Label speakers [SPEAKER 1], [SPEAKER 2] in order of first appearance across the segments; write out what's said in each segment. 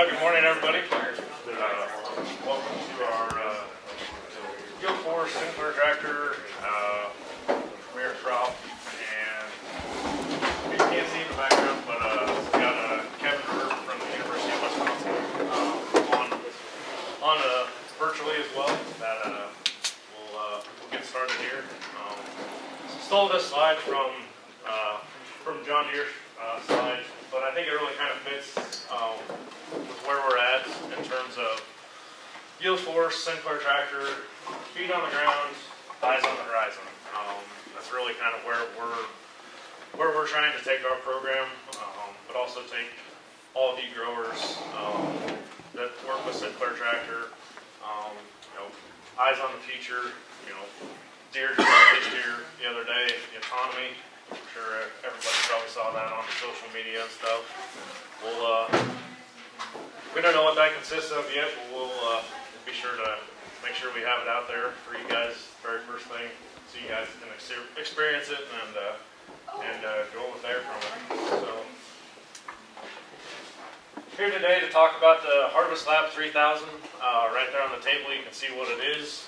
[SPEAKER 1] Good morning, everybody. Welcome to our YieldForce Manure Tractor premiere crop, and you can't see in the background, but we got Kevin from the University of Wisconsin on virtually as well. That we'll get started here. Stole this slide from John Deere slide, but I think it really kind of fits with where we're at in terms of YieldForce, Sinclair tractor, feet on the ground, eyes on the horizon. That's really kind of where we're trying to take our program, but also take all of you growers that work with Sinclair tractor. Eyes on the future. Deere just Deere the other day, the autonomy. I'm sure everybody probably saw that on the social media and stuff. We don't know what that consists of yet, but we'll be sure to make sure we have it out there for you guys very first thing, so you guys can experience it and go with there from it. So here today to talk about the HarvestLab 3000. Right there on the table, you can see what it is.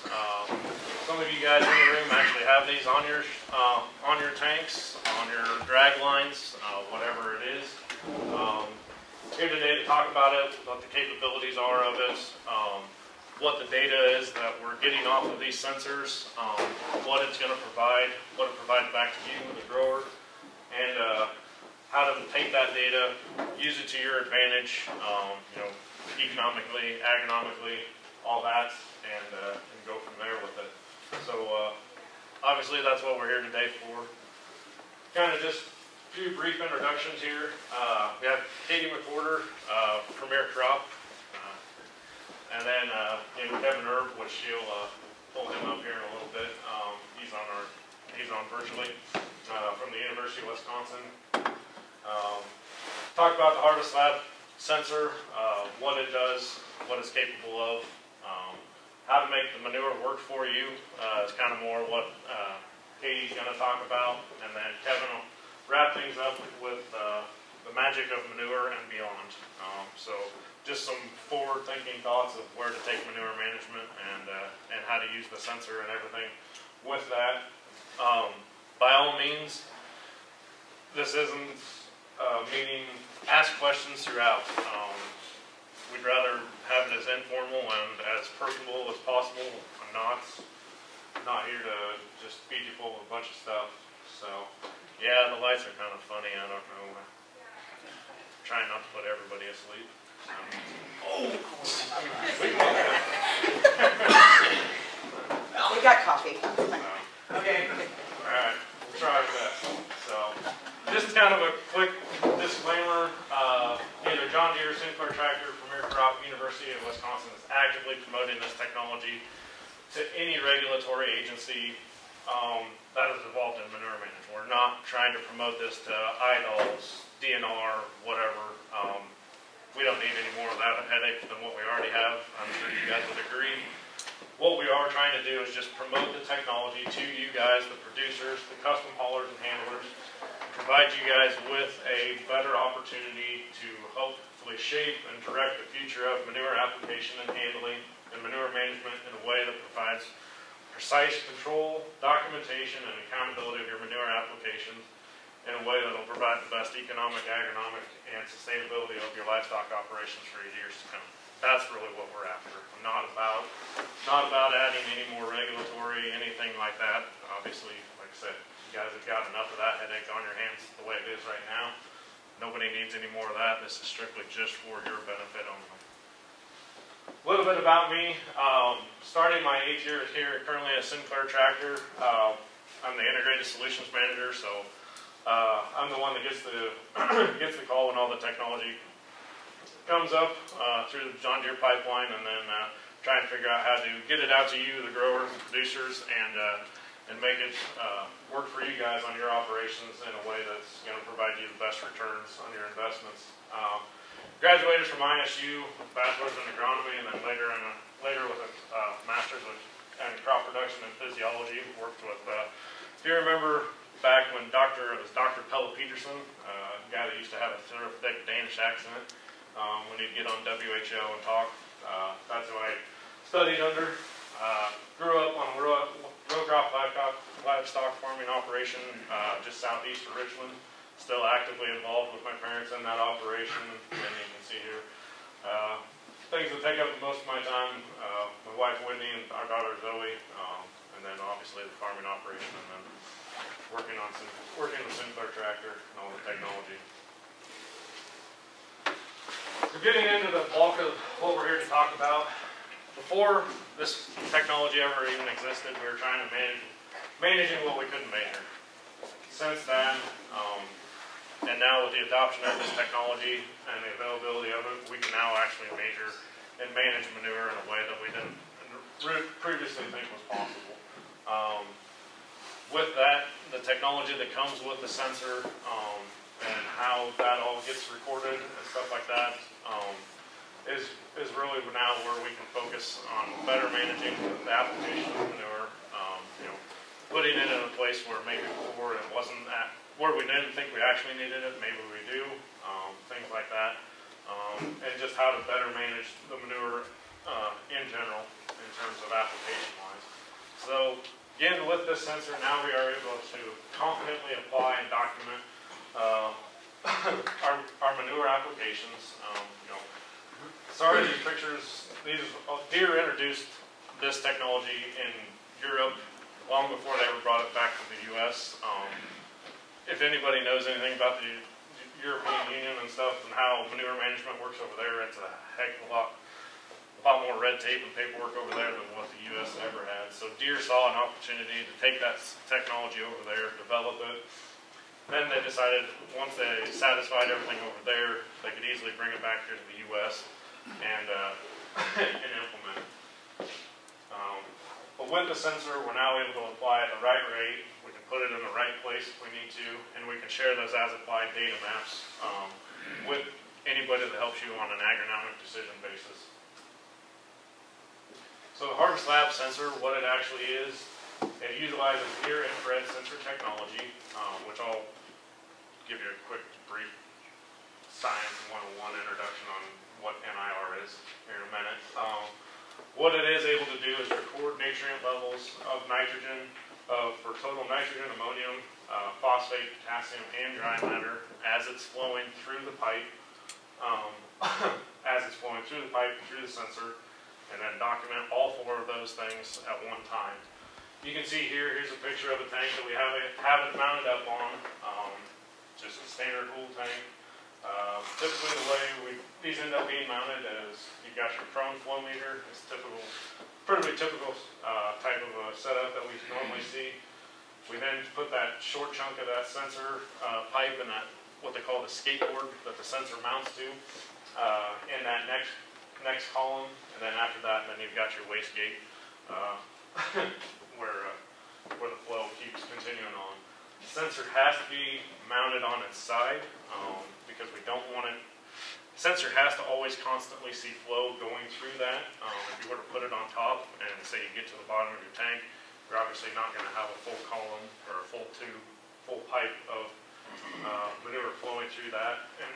[SPEAKER 1] Some of you guys in the room actually have these on your tanks, on your drag lines, whatever it is. Here today to talk about it, what the capabilities are of it, what the data is that we're getting off of these sensors, what it's going to provide, what it provides back to you, the grower, and how to take that data, use it to your advantage, economically, agronomically, all that, and go from there with it. So obviously that's what we're here today for. Kind of just a few brief introductions here. We have McWhirter, Premier Crop, and then Kevin Erb, which you'll pull him up here in a little bit. He's on virtually from the University of Wisconsin. Talk about the HarvestLab sensor, what it does, what it's capable of, how to make the manure work for you. It's kind of more what Katie's going to talk about, and then Kevin will wrap things up with the magic of manure and beyond. So just some forward-thinking thoughts of where to take manure management and how to use the sensor and everything with that. By all means, this isn't meaning ask questions throughout. We'd rather have it as informal and as personable as possible. I'm not here to just feed you full of a bunch of stuff. So, yeah, the lights are kind of funny. I don't know. Trying not to put everybody asleep.
[SPEAKER 2] We got coffee.
[SPEAKER 1] Okay. All right. We'll try our best. So, just kind of a quick disclaimer. Either John Deere, Sinclair Tractor, Premier Crop, University of Wisconsin is actively promoting this technology to any regulatory agency that is involved in manure management. We're not trying to promote this to IDOLs, DNR, whatever. We don't need any more of that headache than what we already have. I'm sure you guys would agree. What we are trying to do is just promote the technology to you guys, the producers, the custom haulers and handlers, provide you guys with a better opportunity to hopefully shape and direct the future of manure application and handling and manure management in a way that provides precise control, documentation, and accountability of your manure applications in a way that will provide the best economic, agronomic, and sustainability of your livestock operations for years to come. That's really what we're after. I'm not about adding any more regulatory, anything like that. Obviously, like I said, you guys have got enough of that headache on your hands the way it is right now. Nobody needs any more of that. This is strictly just for your benefit only. A little bit about me. Starting my 8th year here currently at Sinclair Tractor. I'm the Integrated Solutions Manager, so I'm the one that gets the call when all the technology comes up through the John Deere pipeline, and then try and figure out how to get it out to you, the growers, the producers, and make it work for you guys on your operations in a way that's going to provide you the best returns on your investments. Graduated from ISU, bachelor's in agronomy, and then later with a master's in crop production and physiology. Worked with, if you remember back when it was Dr. Pelle Peterson, a guy that used to have a thick Danish accent. We need to get on WHO and talk. That's who I studied under. Grew up on a row crop livestock farming operation just southeast of Richmond. Still actively involved with my parents in that operation. And you can see here things that take up most of my time. My wife Whitney and our daughter Zoe, and then obviously the farming operation, and then working with Sinclair Tractor and all the technology. So getting into the bulk of what we're here to talk about. Before this technology ever even existed, we were trying to managing what we couldn't measure. Since then, and now with the adoption of this technology and the availability of it, we can now actually measure and manage manure in a way that we didn't previously think was possible. With that, the technology that comes with the sensor and how that all gets recorded and stuff like that is really now where we can focus on better managing the application of manure. Putting it in a place where maybe before it wasn't at where we didn't think we actually needed it, maybe we do, things like that, and just how to better manage the manure in general in terms of application-wise. So again, with this sensor, now we are able to confidently apply and document our manure applications. Sorry, these pictures. Deere introduced this technology in Europe long before they ever brought it back to the U.S. If anybody knows anything about the European Union and stuff and how manure management works over there, it's a heck of a lot more red tape and paperwork over there than what the U.S. ever had. So Deere saw an opportunity to take that technology over there, develop it. Then they decided once they satisfied everything over there, they could easily bring it back here to the U.S. and implement it. But with the sensor, we're now able to apply at the right rate. We can put it in the right place if we need to, and we can share those as-applied data maps with anybody that helps you on an agronomic decision basis. So the HarvestLab sensor, what it actually is, it utilizes near-infrared sensor technology, which I'll give you a quick, brief science 101 introduction on what NIR is here in a minute. What it is able to do is record nutrient levels of nitrogen for total nitrogen, ammonium, phosphate, potassium, and dry matter as it's flowing through the pipe, through the sensor, and then document all four of those things at one time. You can see here's a picture of a tank that we have it mounted up on, just a standard pool tank. Typically the way these end up being mounted is you've got your prone flow meter. It's pretty typical type of a setup that we normally see. We then put that short chunk of that sensor pipe in that what they call the skateboard that the sensor mounts to in that next column, and then after that, then you've got your wastegate where the flow keeps continuing on. The sensor has to be mounted on its side because we don't want it. The sensor has to always constantly see flow going through that. If you were to put it on top and say you get to the bottom of your tank, you're obviously not going to have a full column or a full pipe of manure flowing through that, and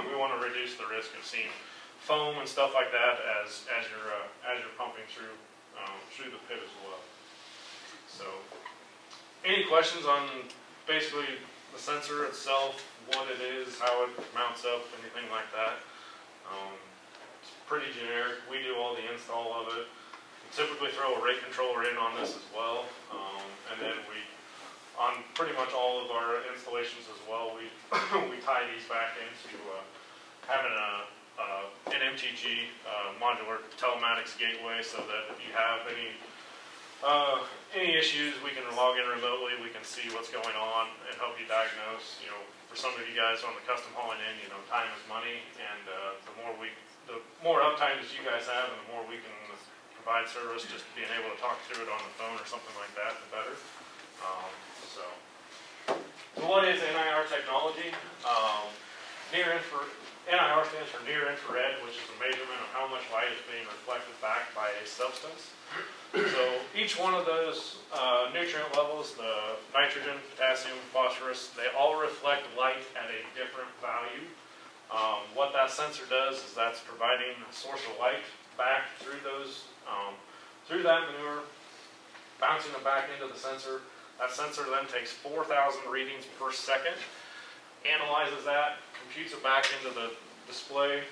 [SPEAKER 1] we want to reduce the risk of seeing foam and stuff like that as you're pumping through the pit as well. So, any questions on basically the sensor itself, what it is, how it mounts up, anything like that? It's pretty generic. We do all the install of it. We typically throw a rate controller in on this as well, and then on pretty much all of our installations as well, we tie these back into having an MTG modular telematics gateway, so that if you have any issues, we can log in remotely. We can see what's going on and help you diagnose. For some of you guys on the custom hauling in, time is money, and the more uptime that you guys have, and the more we can provide service, just being able to talk through it on the phone or something like that, the better. So what is NIR technology? NIR stands for near infrared, which is a measurement of how much light is being reflected back by a substance. So each one of those nutrient levels, the nitrogen, potassium, phosphorus, they all reflect light at a different value. What that sensor does is that's providing a source of light back through those, through that manure, bouncing it back into the sensor. That sensor then takes 4,000 readings per second, analyzes that, computes it back into the display,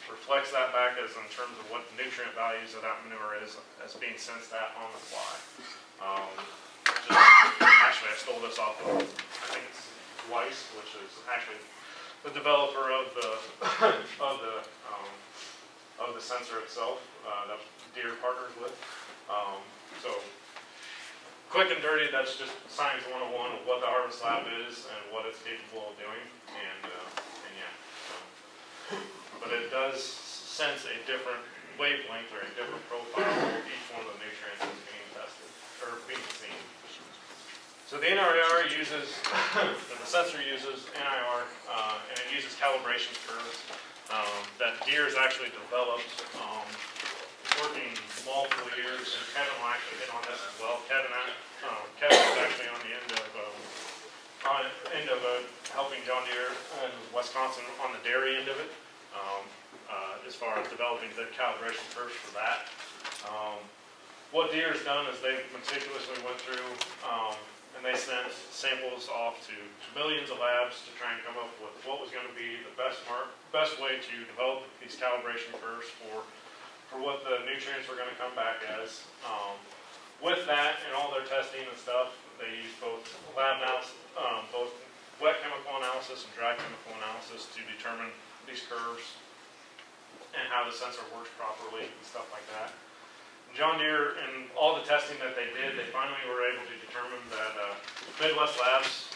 [SPEAKER 1] reflects that back as in terms of what the nutrient values of that manure is as being sensed at on the fly. Actually, I stole this off of, I think it's Weiss, which is actually the developer of the of the sensor itself that Deere partners with. So quick and dirty, that's just science 101 of what the HarvestLab is and what it's capable of doing, and yeah. So, but it does sense a different wavelength or a different profile for each one of the nutrients that's being tested or being seen. So the NIR uses, the sensor uses NIR, and it uses calibration curves that Deere has actually developed, working multiple years, and Kevin will actually hit on this as well. Kevin is actually on the end of helping John Deere in Wisconsin on the dairy end of it, as far as developing the calibration curves for that. What Deere has done is they've meticulously went through and they sent samples off to millions of labs to try and come up with what was going to be the best way to develop these calibration curves for what the nutrients were going to come back as. With that and all their testing and stuff, they use both lab analysis, both wet chemical analysis and dry chemical analysis to determine these curves and how the sensor works properly and stuff like that. John Deere and all the testing that they did, they finally were able to determine that Midwest Labs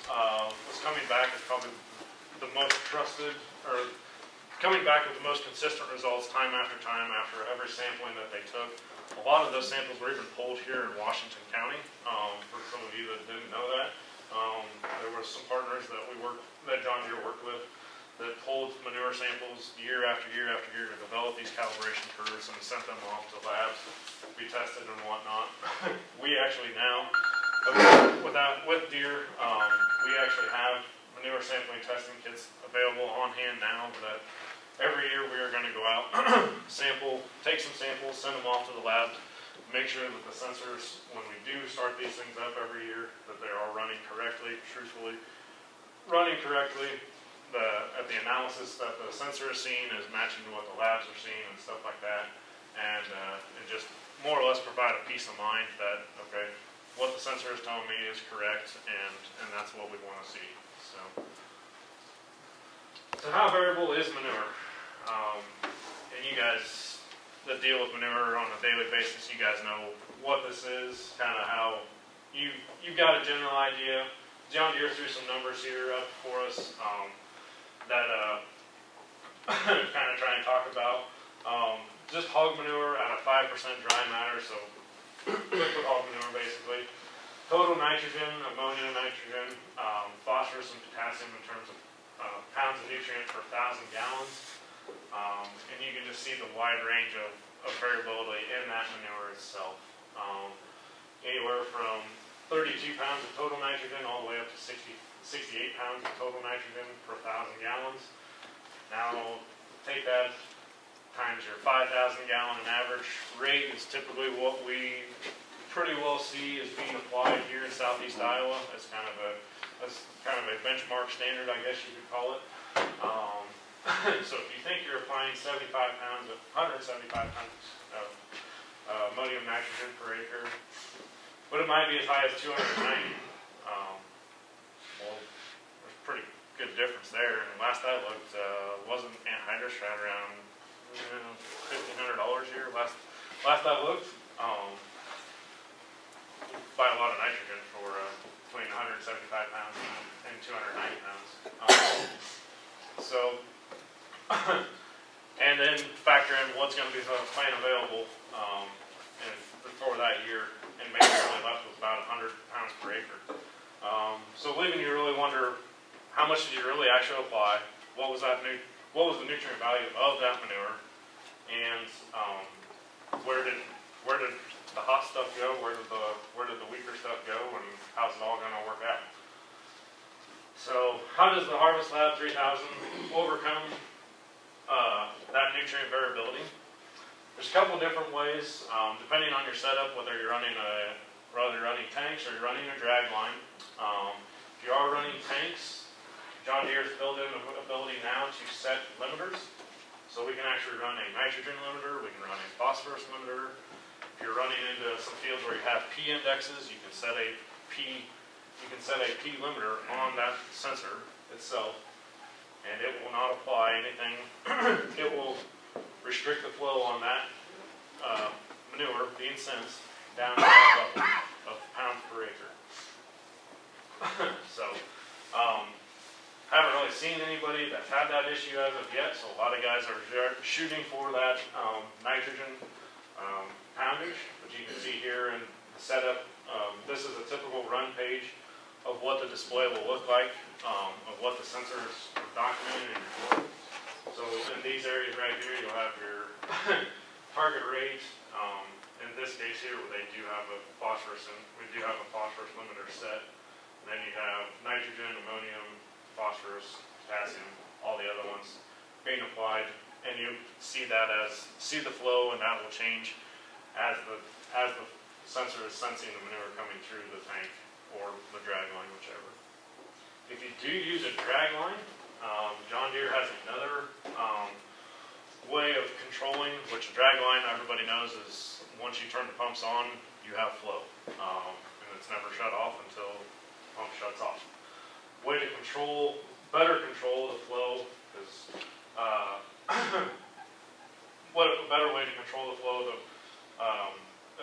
[SPEAKER 1] was coming back as probably the most trusted, or coming back with the most consistent results time after every sampling that they took. A lot of those samples were even pulled here in Washington County. For some of you that didn't know that, there were some partners that that John Deere worked with that pulled manure samples year after year after year to develop these calibration curves and sent them off to labs to be tested and whatnot. We actually now, with Deere, we actually have manure sampling testing kits available on hand now that every year we are going to go out, take some samples, send them off to the lab, make sure that the sensors, when we do start these things up every year, that they are running correctly, truthfully, running correctly. At the analysis that the sensor is seeing is matching to what the labs are seeing and stuff like that, and just more or less provide a peace of mind that, okay, what the sensor is telling me is correct, and that's what we want to see. So how variable is manure? And you guys that deal with manure on a daily basis, you guys know what this is, kind of how you've got a general idea. John Deere threw some numbers here up for us. That kind of try and talk about just hog manure at a 5% dry matter, so liquid hog manure basically. Total nitrogen, ammonia, nitrogen, phosphorus, and potassium in terms of pounds of nutrient per 1,000 gallons. And you can just see the wide range of variability in that manure itself. Anywhere from 32 pounds of total nitrogen all the way up to 68 pounds of total nitrogen per 1,000 gallons. Now, take that times your 5,000 gallon average rate is typically what we pretty well see is being applied here in southeast Iowa as kind of a benchmark standard, I guess you could call it. So if you think you're applying 175 pounds of ammonium nitrogen per acre, but it might be as high as 290. Well, there's a pretty good difference there. And last I looked, wasn't anhydrous right around $1,500 a year? Last I looked, buy a lot of nitrogen for between 175 pounds and 290 pounds. And then factor in what's going to be the plant available and for that year, and maybe you're only left with about 100 pounds per acre. So leaving you really wonder, how much did you really actually apply? What was the nutrient value of that manure? And where did the hot stuff go? Where did the weaker stuff go? And how's it all going to work out? So how does the HarvestLab 3000 overcome that nutrient variability. There's a couple different ways, depending on your setup, whether you're running tanks or you're running a drag line. If you are running tanks, John Deere has built in the ability now to set limiters. So we can actually run a nitrogen limiter, we can run a phosphorus limiter. If you're running into some fields where you have P indexes, you can set a P limiter on that sensor itself, and it will not apply anything. It will restrict the flow on that manure being sensed down to that level of pounds per acre. So, haven't really seen anybody that's had that issue as of yet, so a lot of guys are shooting for that nitrogen poundage, which you can see here in the setup. This is a typical run page of what the display will look like, of what the sensors are documenting in your board. So in these areas right here, you'll have your target rate. In this case here, where they do have a phosphorus, and we do have a phosphorus limiter set. And then you have nitrogen, ammonium, phosphorus, potassium, all the other ones being applied, and you see that see the flow, and that will change as the sensor is sensing the manure coming through the tank or the drag line, whichever. If you do use a drag line, John Deere has another way of controlling, which a drag line, everybody knows, is once you turn the pumps on, you have flow, and it's never shut off until the pump shuts off. Way to better control the flow is, what a better way to control the flow of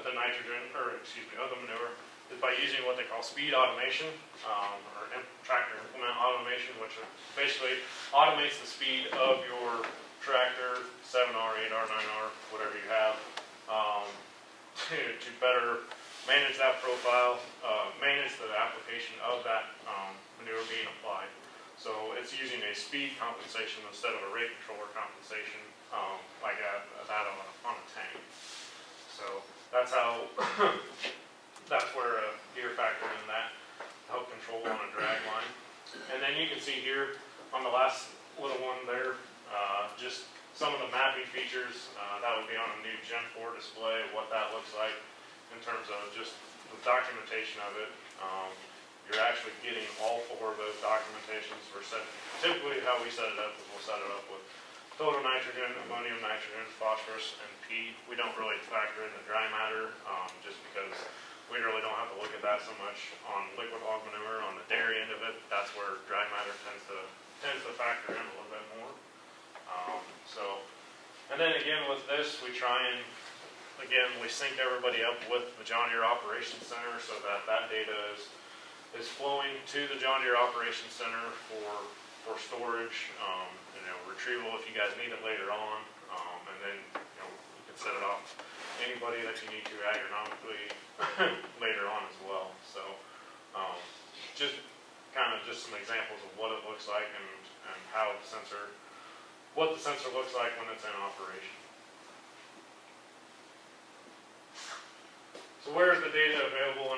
[SPEAKER 1] the nitrogen, or excuse me, of the manure, is by using what they call speed automation, or tractor implement automation, which basically automates the speed of your tractor, 7R, 8R, 9R, whatever you have, to better manage that profile, manage the application of that manure being applied. So it's using a speed compensation instead of a rate controller compensation, like that on a tank. So that's how, that's where Deere factored in that to help control on a drag line. And then you can see here on the last little one there, just some of the mapping features. That would be on a new Gen 4 display, what that looks like in terms of just the documentation of it. You're actually getting all four of those documentations. Typically how we set it up is we'll set it up with total nitrogen, ammonium nitrogen, phosphorus, and P. We don't really factor in the dry matter, just because we really don't have to look at that so much on liquid hog manure. On the dairy end of it, that's where dry matter tends to factor in a little bit more. And then again with this, we try and, again, we sync everybody up with the John Deere Operations Center so that data is flowing to the John Deere Operations Center for storage, retrieval if you guys need it later on, and then you can set it off to anybody that you need to agronomically later on as well. So just some examples of what it looks like and how what the sensor looks like when it's in operation. So where is the data available?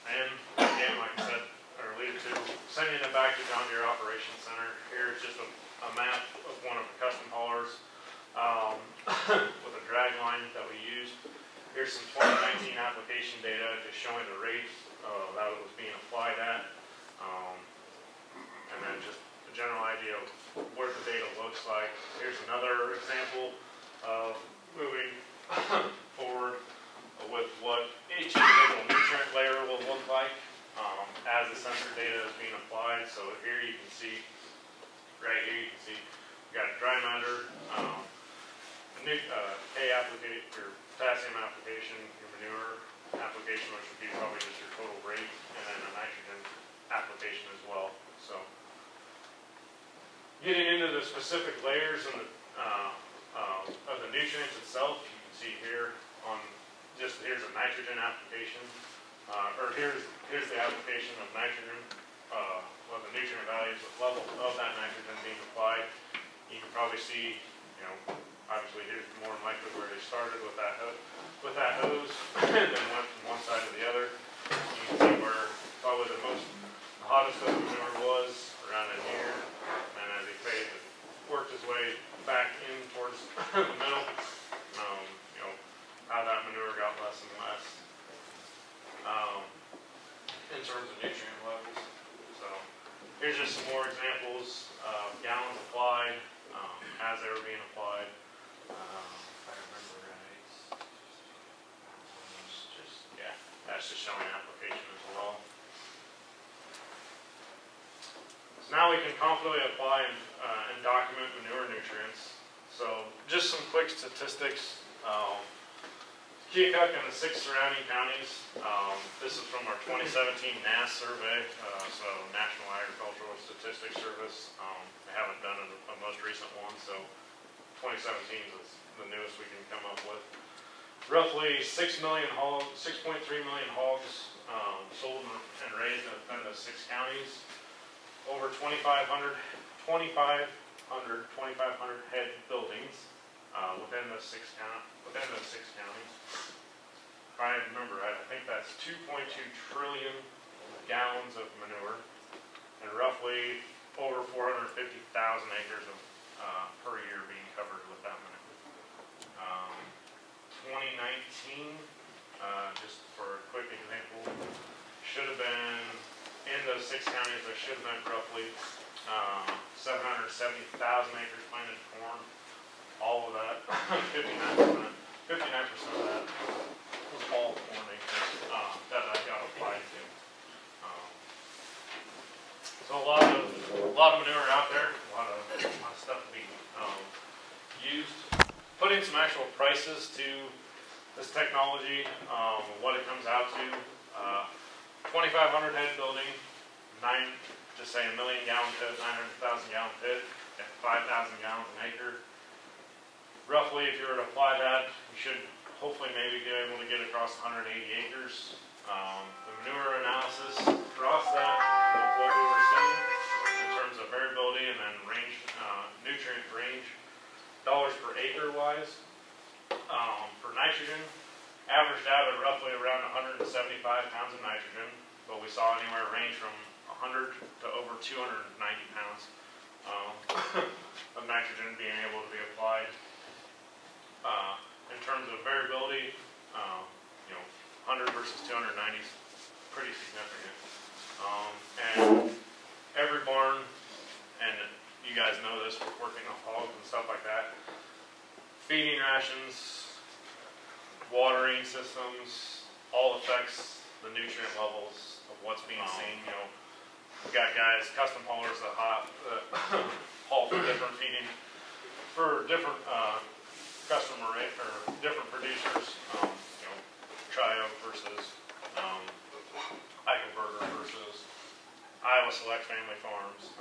[SPEAKER 1] And again, like I said, or alluded to, sending it back to John Deere Operations Center. Here's just a map of one of the custom haulers with a drag line that we used. Here's some 2019 application data just showing the rate that it was being applied at. And then just a general idea of what the data looks like. Here's another example of moving forward with what each individual nutrient layer will look like as the sensor data is being applied. So here you can see, right here you can see you got dry matter, your potassium application, your manure application, which would be probably just your total rate, and then a nitrogen application as well. So getting into the specific layers of the nutrients itself, you can see here on here's a nitrogen application, or here's the application of nitrogen, the nutrient values, the level of that nitrogen being applied. You can probably see, obviously here's more than likely where they started with that hose, and then went from one side to the other. You can see where probably the hottest of the manure was around in here, and as he faded, worked his way back in terms of nutrient levels. So here's just some more examples of gallons applied as they were being applied. If I remember right, that's just showing application as well. So now we can confidently apply and document manure nutrients. So just some quick statistics. Keokuk and the 6 surrounding counties. This is from our 2017 NASS survey, so National Agricultural Statistics Service. They haven't done a most recent one, so 2017 is the newest we can come up with. Roughly 6.3 million hogs sold and raised in the 6 counties. Over 2,500 head buildings within the 6 counties. If I remember right, I think that's 2.2 trillion gallons of manure, and roughly over 450,000 acres of per year being covered with that manure. 2019, just for a quick example, should have been in those 6 counties. There should have been roughly 770,000 acres planted corn. All of that, 59% of that was all corn acres that I got applied to. So a lot of manure out there, a lot of stuff to be used. Put in some actual prices to this technology, what it comes out to. 2,500 head building, just say a 1 million gallon pit, 900,000 gallon pit, at 5,000 gallons an acre. Roughly, if you were to apply that, you should hopefully maybe be able to get across 180 acres. The manure analysis across that, what we were seeing in terms of variability and then range, nutrient range, dollars per acre wise. For nitrogen, averaged out at roughly around 175 pounds of nitrogen, but we saw anywhere range from 100 to over 290 pounds of nitrogen being able to be applied. In terms of variability, 100 versus 290 is pretty significant. And every barn, and you guys know this, we're working on hogs and stuff like that, feeding rations, watering systems, all affects the nutrient levels of what's being seen. We've got guys, custom haulers that haul for different feeding, for different customer rate, or different producers, Tri-Oak versus McWhirter versus Iowa Select Family Farms.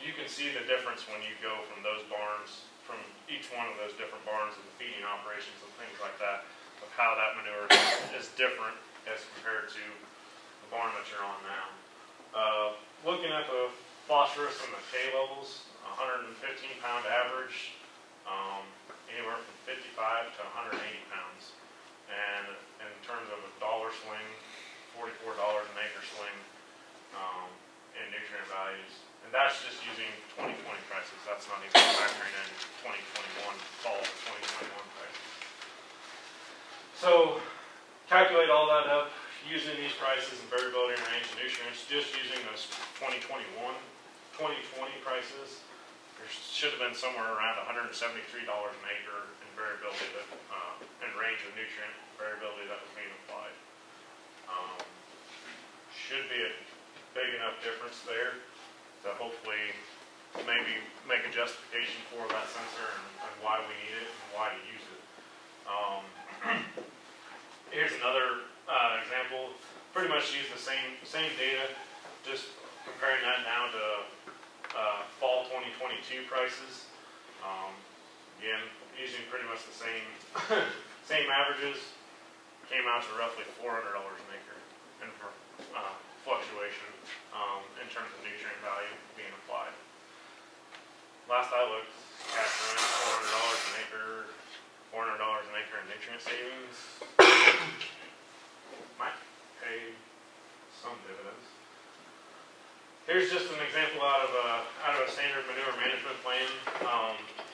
[SPEAKER 1] You can see the difference when you go from those barns, from each one of those different barns and the feeding operations and things like that, of how that manure is different as compared to the barn that you're on now. Looking at the phosphorus and the K levels, 115 pound average, anywhere from 55 to 180 pounds. And in terms of a dollar swing, $44 an acre swing in nutrient values. And that's just using 2020 prices. That's not even factoring in 2021, fall of 2021 prices. So calculate all that up using these prices and variability and range of nutrients, just using those 2020 prices. There should have been somewhere around $173 an acre in variability that, and range of nutrient variability that was being applied. Should be a big enough difference there to hopefully maybe make a justification for that sensor and why we need it and why to use it. Here's another example. Pretty much use the same data, just comparing that now to fall 2022 prices. Again, using pretty much the same same averages, came out to roughly $400 an acre in fluctuation in terms of nutrient value being applied. Last I looked, cash rent, $400 an acre, $400 an acre in nutrient savings. Might pay some dividends. Here's just an example out of a standard manure management plan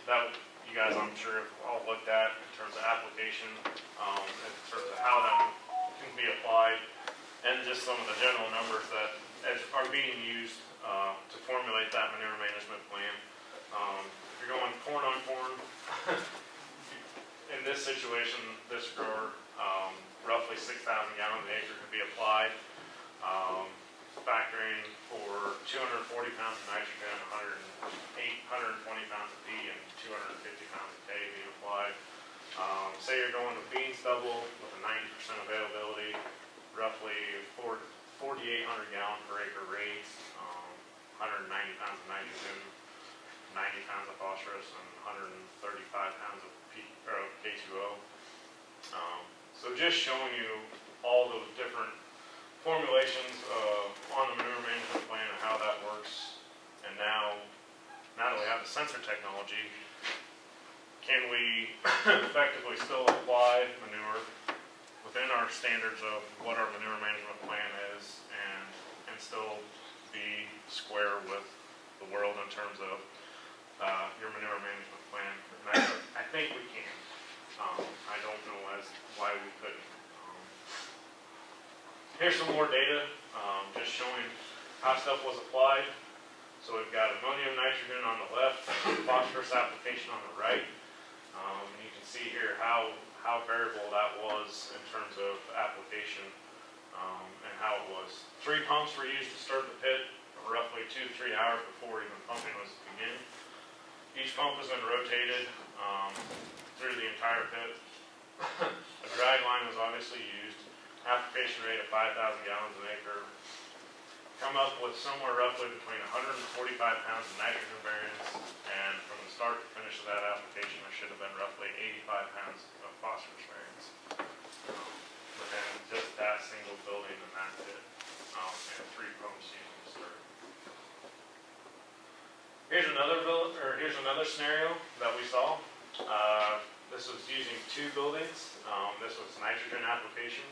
[SPEAKER 1] that you guys, I'm sure, have all looked at in terms of application, in terms of how that can be applied. and just some of the general numbers that are being used to formulate that manure management plan. If you're going corn on corn, in this situation, this grower, roughly 6,000 gallons an acre could be applied, factoring for 240 pounds of nitrogen, 120 pounds of P, and 250 pounds of K being applied. Say you're going to bean stubble with a 90% availability, roughly 4,800 gallon per acre rates, 190 pounds of nitrogen, 90 pounds of phosphorus, and 135 pounds of K2O. So just showing you all those different formulations on the manure management plan and how that works. And now that we have the sensor technology, can we effectively still apply manure within our standards of what our manure management plan is and still be square with the world in terms of your manure management plan? And I think we can. I don't know why we couldn't. Here's some more data, just showing how stuff was applied. So we've got ammonium nitrogen on the left, phosphorus application on the right. And you can see here how variable that was in terms of application and how it was. 3 pumps were used to start the pit, roughly 2 to 3 hours before even pumping was begun. Each pump was then rotated through the entire pit. A drag line was obviously used. Application rate of 5,000 gallons an acre. Come up with somewhere roughly between 145 pounds of nitrogen variance, and from the start to finish of that application, there should have been roughly 85 pounds of phosphorus variance within just that single building and that pit, and 3 pumps used to start. Here's another scenario that we saw. This was using 2 buildings. This was nitrogen application.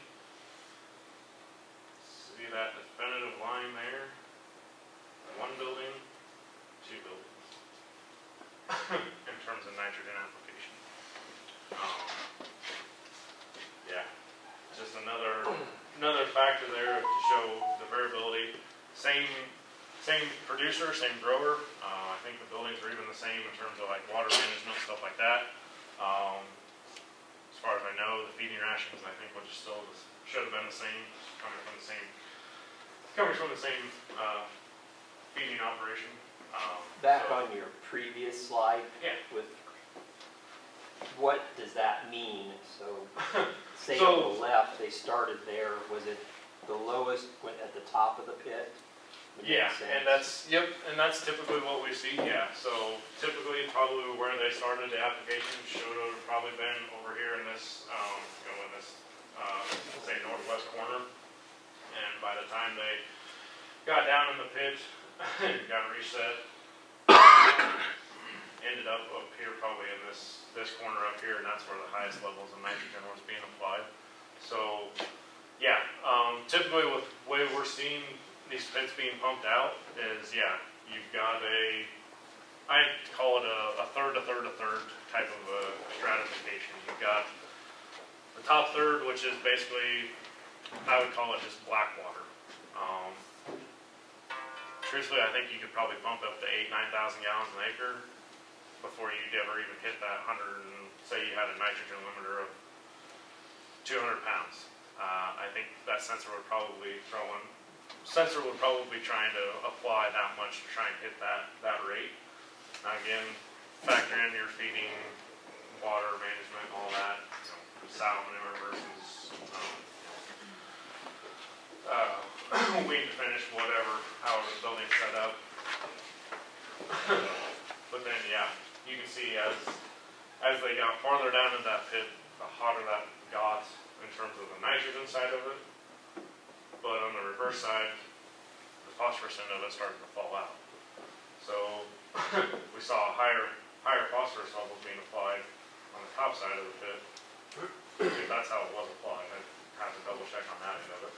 [SPEAKER 1] See that definitive line there? 1 building, 2 buildings in terms of nitrogen application. Yeah, just another factor there to show the variability. Same producer, same grower. I think the buildings are even the same in terms of like water management, stuff like that. As far as I know, the feeding rations I think should have been the same, coming from the same feeding operation.
[SPEAKER 3] Back on your previous slide,
[SPEAKER 1] yeah.
[SPEAKER 3] With what does that mean? So, say on the left, they started there. Was it the lowest went at the top of the pit?
[SPEAKER 1] Yeah, and that's typically what we see. Yeah, so typically probably where they started the application should have probably been over here in this, say northwest corner. And by the time they got down in the pit, got reset, ended up here probably in this corner up here, and that's where the highest levels of nitrogen was being applied. So, yeah, typically with the way we're seeing these pits being pumped out is, yeah, you've got I call it a third type of a stratification. You've got the top third, which is basically, I would call it just black water. Truthfully, I think you could probably pump up to 8,000 to 9,000 gallons an acre before you'd ever even hit that 100, and say you had a nitrogen limiter of 200 pounds. I think that sensor would probably trying to apply that much to try and hit that rate. Now again, factor in your feeding, water management, all that, sow manure versus weed to finish, however the building's set up. But then, yeah, you can see as they got farther down in that pit, the hotter that got in terms of the nitrogen side of it. But on the reverse side, the phosphorus end of it started to fall out. So we saw higher phosphorus levels being applied on the top side of the pit. That's how it was applied. I have to double check on that end of it.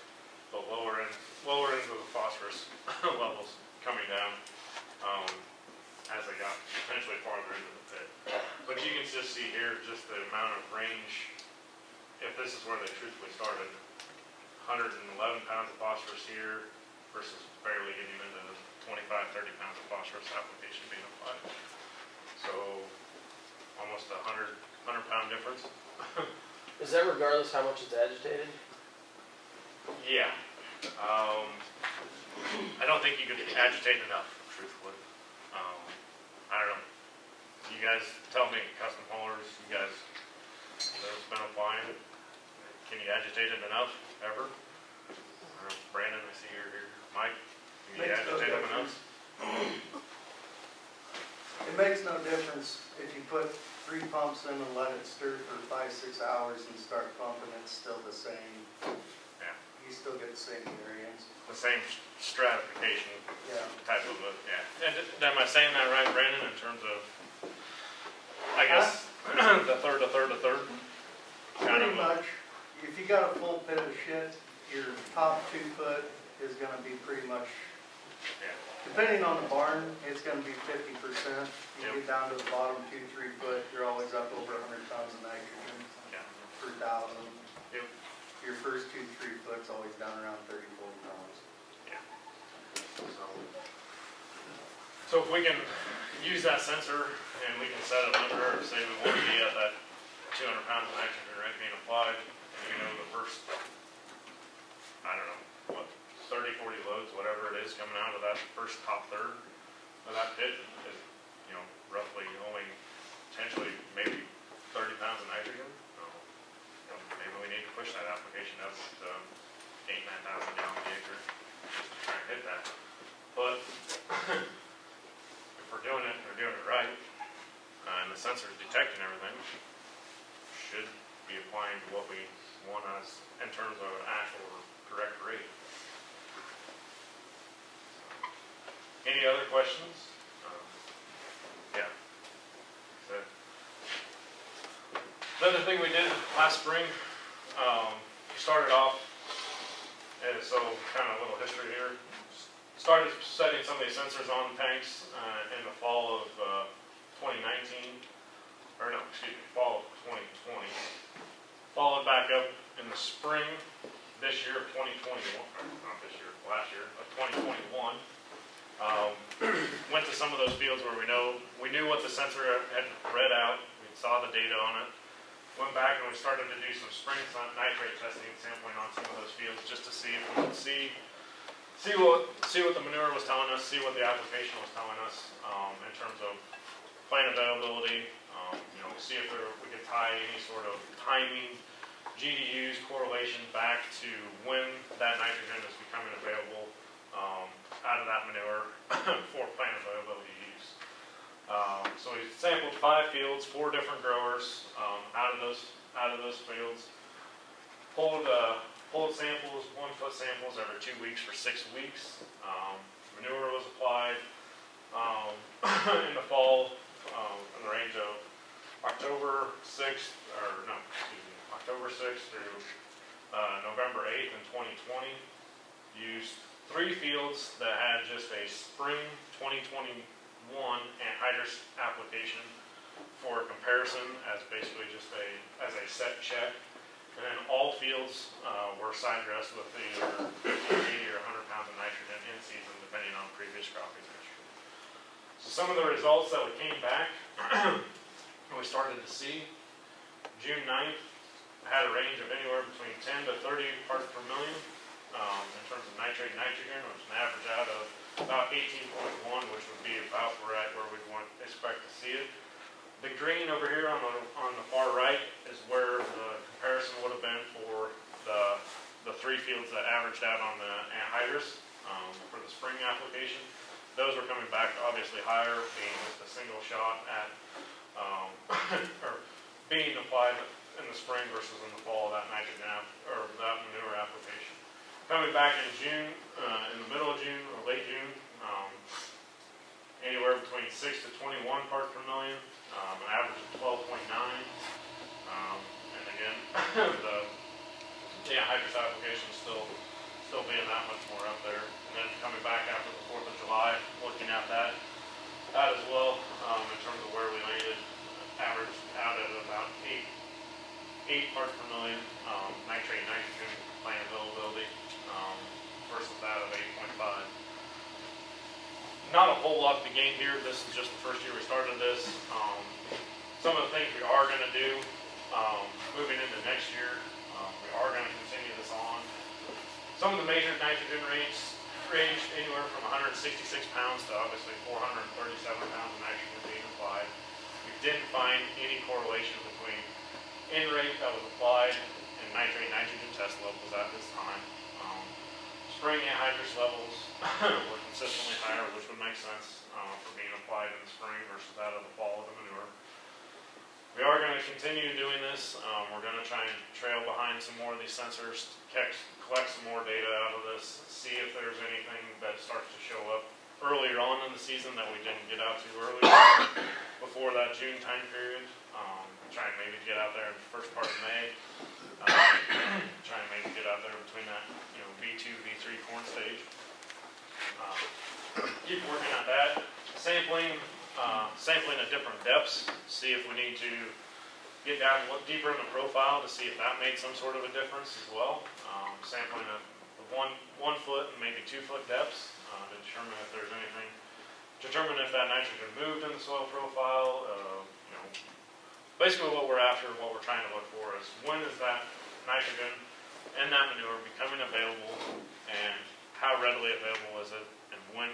[SPEAKER 1] But lower ends of the phosphorus levels coming down as they got potentially farther into the pit. But you can just see here just the amount of range. If this is where they truthfully started, 111 pounds of phosphorus here versus barely getting into the 25, 30 pounds of phosphorus application being applied. So almost a 100-pound difference.
[SPEAKER 4] Is that regardless how much it's agitated?
[SPEAKER 1] Yeah. I don't think you could agitate enough, truthfully. I don't know. You guys tell me, custom haulers, you guys that have been applying, can you agitate it enough, ever? Brandon, I see you're here. Mike, can you agitate them enough?
[SPEAKER 5] It makes no difference if you put 3 pumps in and let it stir for 5-6 hours and start pumping, it's still the same.
[SPEAKER 1] Yeah.
[SPEAKER 5] You still get the same variance.
[SPEAKER 1] The same stratification
[SPEAKER 5] Yeah.
[SPEAKER 1] type of, yeah. And am I saying that right, Brandon, in terms of, I guess, the third. Kind
[SPEAKER 5] Pretty
[SPEAKER 1] of
[SPEAKER 5] much. If you got a full pit of shit, your top 2 foot is going to be pretty much,
[SPEAKER 1] yeah.
[SPEAKER 5] depending on the barn, it's going to be 50%. You
[SPEAKER 1] Yep.
[SPEAKER 5] get down to the bottom 2-3 foot, you're always up over 100 tons of nitrogen
[SPEAKER 1] Yeah.
[SPEAKER 5] per thousand.
[SPEAKER 1] Yep.
[SPEAKER 5] Your first 2-3 foot's always down around 30-40 pounds.
[SPEAKER 1] Yeah. So if we can use that sensor and we can set a limiter, say we want to be at that 200 pounds of nitrogen rate being applied, and we know the first, I don't know, what, 30, 40 loads, whatever it is, coming out of that first top third of that pit is, you know, roughly only potentially maybe 30 pounds of nitrogen. You know, maybe we need to push that application up to 8,000-9,000 gallons an acre just to try and hit that. But if we're doing it right, and the sensor's detecting everything, should be applying to what we want us in terms of an actual correct rate. Any other questions? Yeah. So, the other thing we did last spring, we started off, and so kind of a little history here. Started setting some of these sensors on tanks in the fall of 2019, or no, excuse me, fall of 2020. Followed back up in the spring this year of 2021, or not this year, last year of 2021. Went to some of those fields where we knew what the sensor had read out. We saw the data on it. Went back and we started to do some spring nitrate testing and sampling on some of those fields just to see if we could see what the manure was telling us, see what the application was telling us in terms of plant availability. You know, see if we could tie any sort of timing, GDUs, correlation back to when that nitrogen is becoming available out of that manure for plant availability use. So we sampled 5 fields, 4 different growers out of those fields. Pulled samples, 1-foot samples every 2 weeks for 6 weeks. Manure was applied in the fall in the range of October 6th through November 8th in 2020. Used 3 fields that had just a spring 2021 anhydrous application for comparison as basically just as a set check. And then all fields were side dressed with either 50, 80, or 100 pounds of nitrogen in season, depending on previous cropping history. So some of the results that we came back, we started to see, June 9th had a range of anywhere between 10 to 30 parts per million in terms of nitrate and nitrogen, which is an average out of about 18.1, which would be about right where we'd expect to see it. The green over here on the far right is where the comparison would have been for the 3 fields that averaged out on the anhydrous for the spring application. Those were coming back obviously higher, being just a single shot at or being applied in the spring versus in the fall of that nitrogen or that manure application. Coming back in June, in the middle of June or late June, anywhere between 6 to 21 parts per million. An average of 12.9, and again, the anhydrous application still being that much more up there. And then coming back after the 4th of July, looking at that as well, in terms of where we landed, averaged out at about 8 8 parts per million nitrate nitrogen plant availability versus that of 8.5. Not a whole lot to gain here. This is just the first year we started this. Some of the things we are going to do moving into next year, we are going to continue this on. Some of the major nitrogen rates ranged anywhere from 166 pounds to obviously 437 pounds of nitrogen being applied. We didn't find any correlation between N rate that was applied and nitrate nitrogen test levels at this time. Spring anhydrous levels were consistently higher, which would make sense for being applied in the spring versus that of the fall of the manure. We are going to continue doing this. We're going to try and trail behind some more of these sensors, collect some more data out of this, see if there's anything that starts to show up earlier on in the season that we didn't get out to earlier before that June time period. Try and maybe get out there in the first part of May. Try and maybe get out there between that, V2, V3 corn stage. Keep working at that. Sampling at different depths. See if we need to get down a little deeper in the profile to see if that made some sort of a difference as well. Sampling at the 1 foot and maybe 2 foot depths to determine if there's anything. Determine if that nitrogen moved in the soil profile. Basically what we're after, what we're trying to look for is when is that nitrogen and that manure becoming available and how readily available is it, and when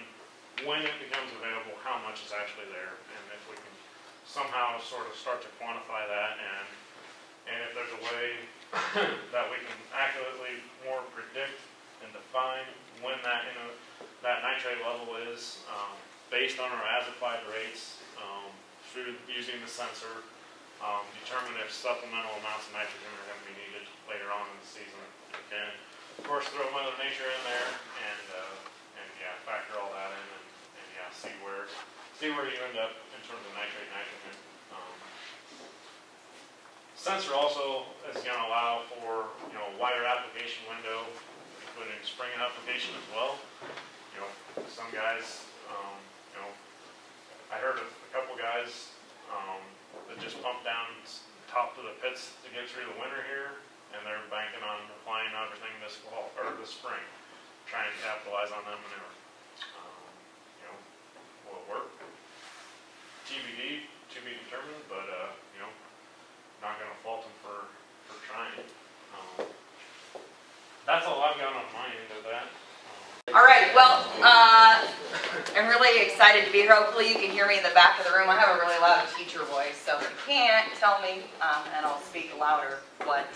[SPEAKER 1] it becomes available, how much is actually there, and if we can somehow sort of start to quantify that, and if there's a way that we can accurately more predict and define when that nitrate level is based on our as applied rates through using the sensor. Determine if supplemental amounts of nitrogen are going to be needed later on in the season. Okay. Of course, throw Mother Nature in there, and yeah, factor all that in, and yeah, see where you end up in terms of nitrate nitrogen. Sensor also is going to allow for a wider application window, including spring application as well. Some guys, I heard of a couple guys. That just pump down top to the pits to get through the winter here, and they're banking on applying everything this fall or this spring, trying to capitalize on that manure. Will it work? TBD, to be determined, but not going to fault them for trying. That's all I've got on my end of that.
[SPEAKER 2] All right, well, I'm really excited to be here. Hopefully you can hear me in the back of the room. I have a really loud teacher voice, so if you can't, tell me, and I'll speak louder. But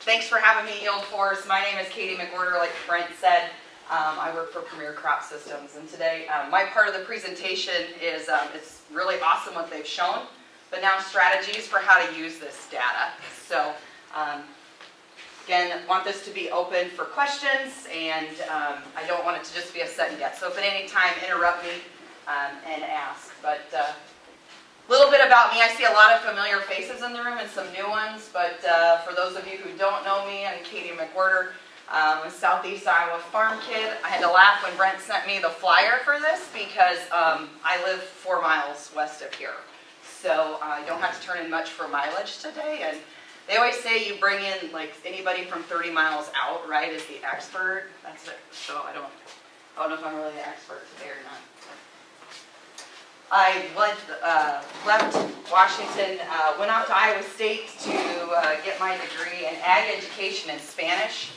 [SPEAKER 2] thanks for having me, YieldForce. My name is Katie McWhirter, like Brent said. I work for Premier Crop Systems, and today my part of the presentation is it's really awesome what they've shown, but now strategies for how to use this data. So again, I want this to be open for questions, and I don't want it to just be a set and get. So if at any time, interrupt me and ask. But a little bit about me. I see a lot of familiar faces in the room and some new ones, but for those of you who don't know me, I'm Katie McWhirter. I'm a Southeast Iowa farm kid. I had to laugh when Brent sent me the flyer for this because I live 4 miles west of here. So I don't have to turn in much for mileage today. And they always say you bring in like anybody from 30 miles out, right, as the expert. That's it. So I don't know if I'm really the expert today or not. I left Washington, went out to Iowa State to get my degree in ag education in Spanish.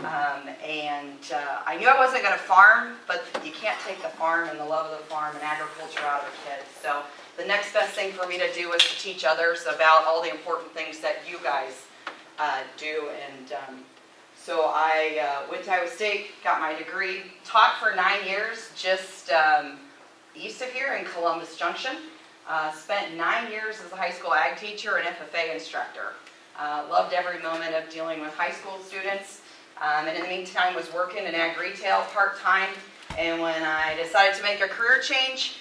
[SPEAKER 2] I knew I wasn't going to farm, but you can't take the farm and the love of the farm and agriculture out of kids. So the next best thing for me to do was to teach others about all the important things that you guys do. And so I went to Iowa State, got my degree, taught for 9 years just east of here in Columbus Junction. Spent 9 years as a high school ag teacher and FFA instructor. Loved every moment of dealing with high school students. And in the meantime was working in ag retail part-time. And when I decided to make a career change,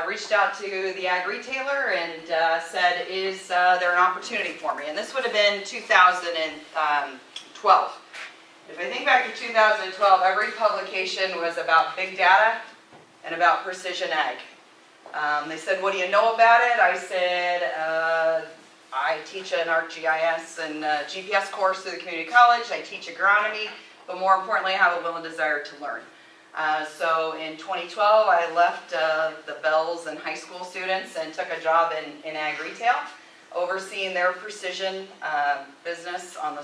[SPEAKER 2] reached out to the ag retailer and said, is there an opportunity for me? And this would have been 2012. If I think back to 2012, every publication was about big data and about precision ag. They said, what do you know about it? I said, I teach an ArcGIS and GPS course through the community college. I teach agronomy, but more importantly, I have a will and desire to learn. So in 2012, I left the Bells and high school students and took a job in ag retail, overseeing their precision business on the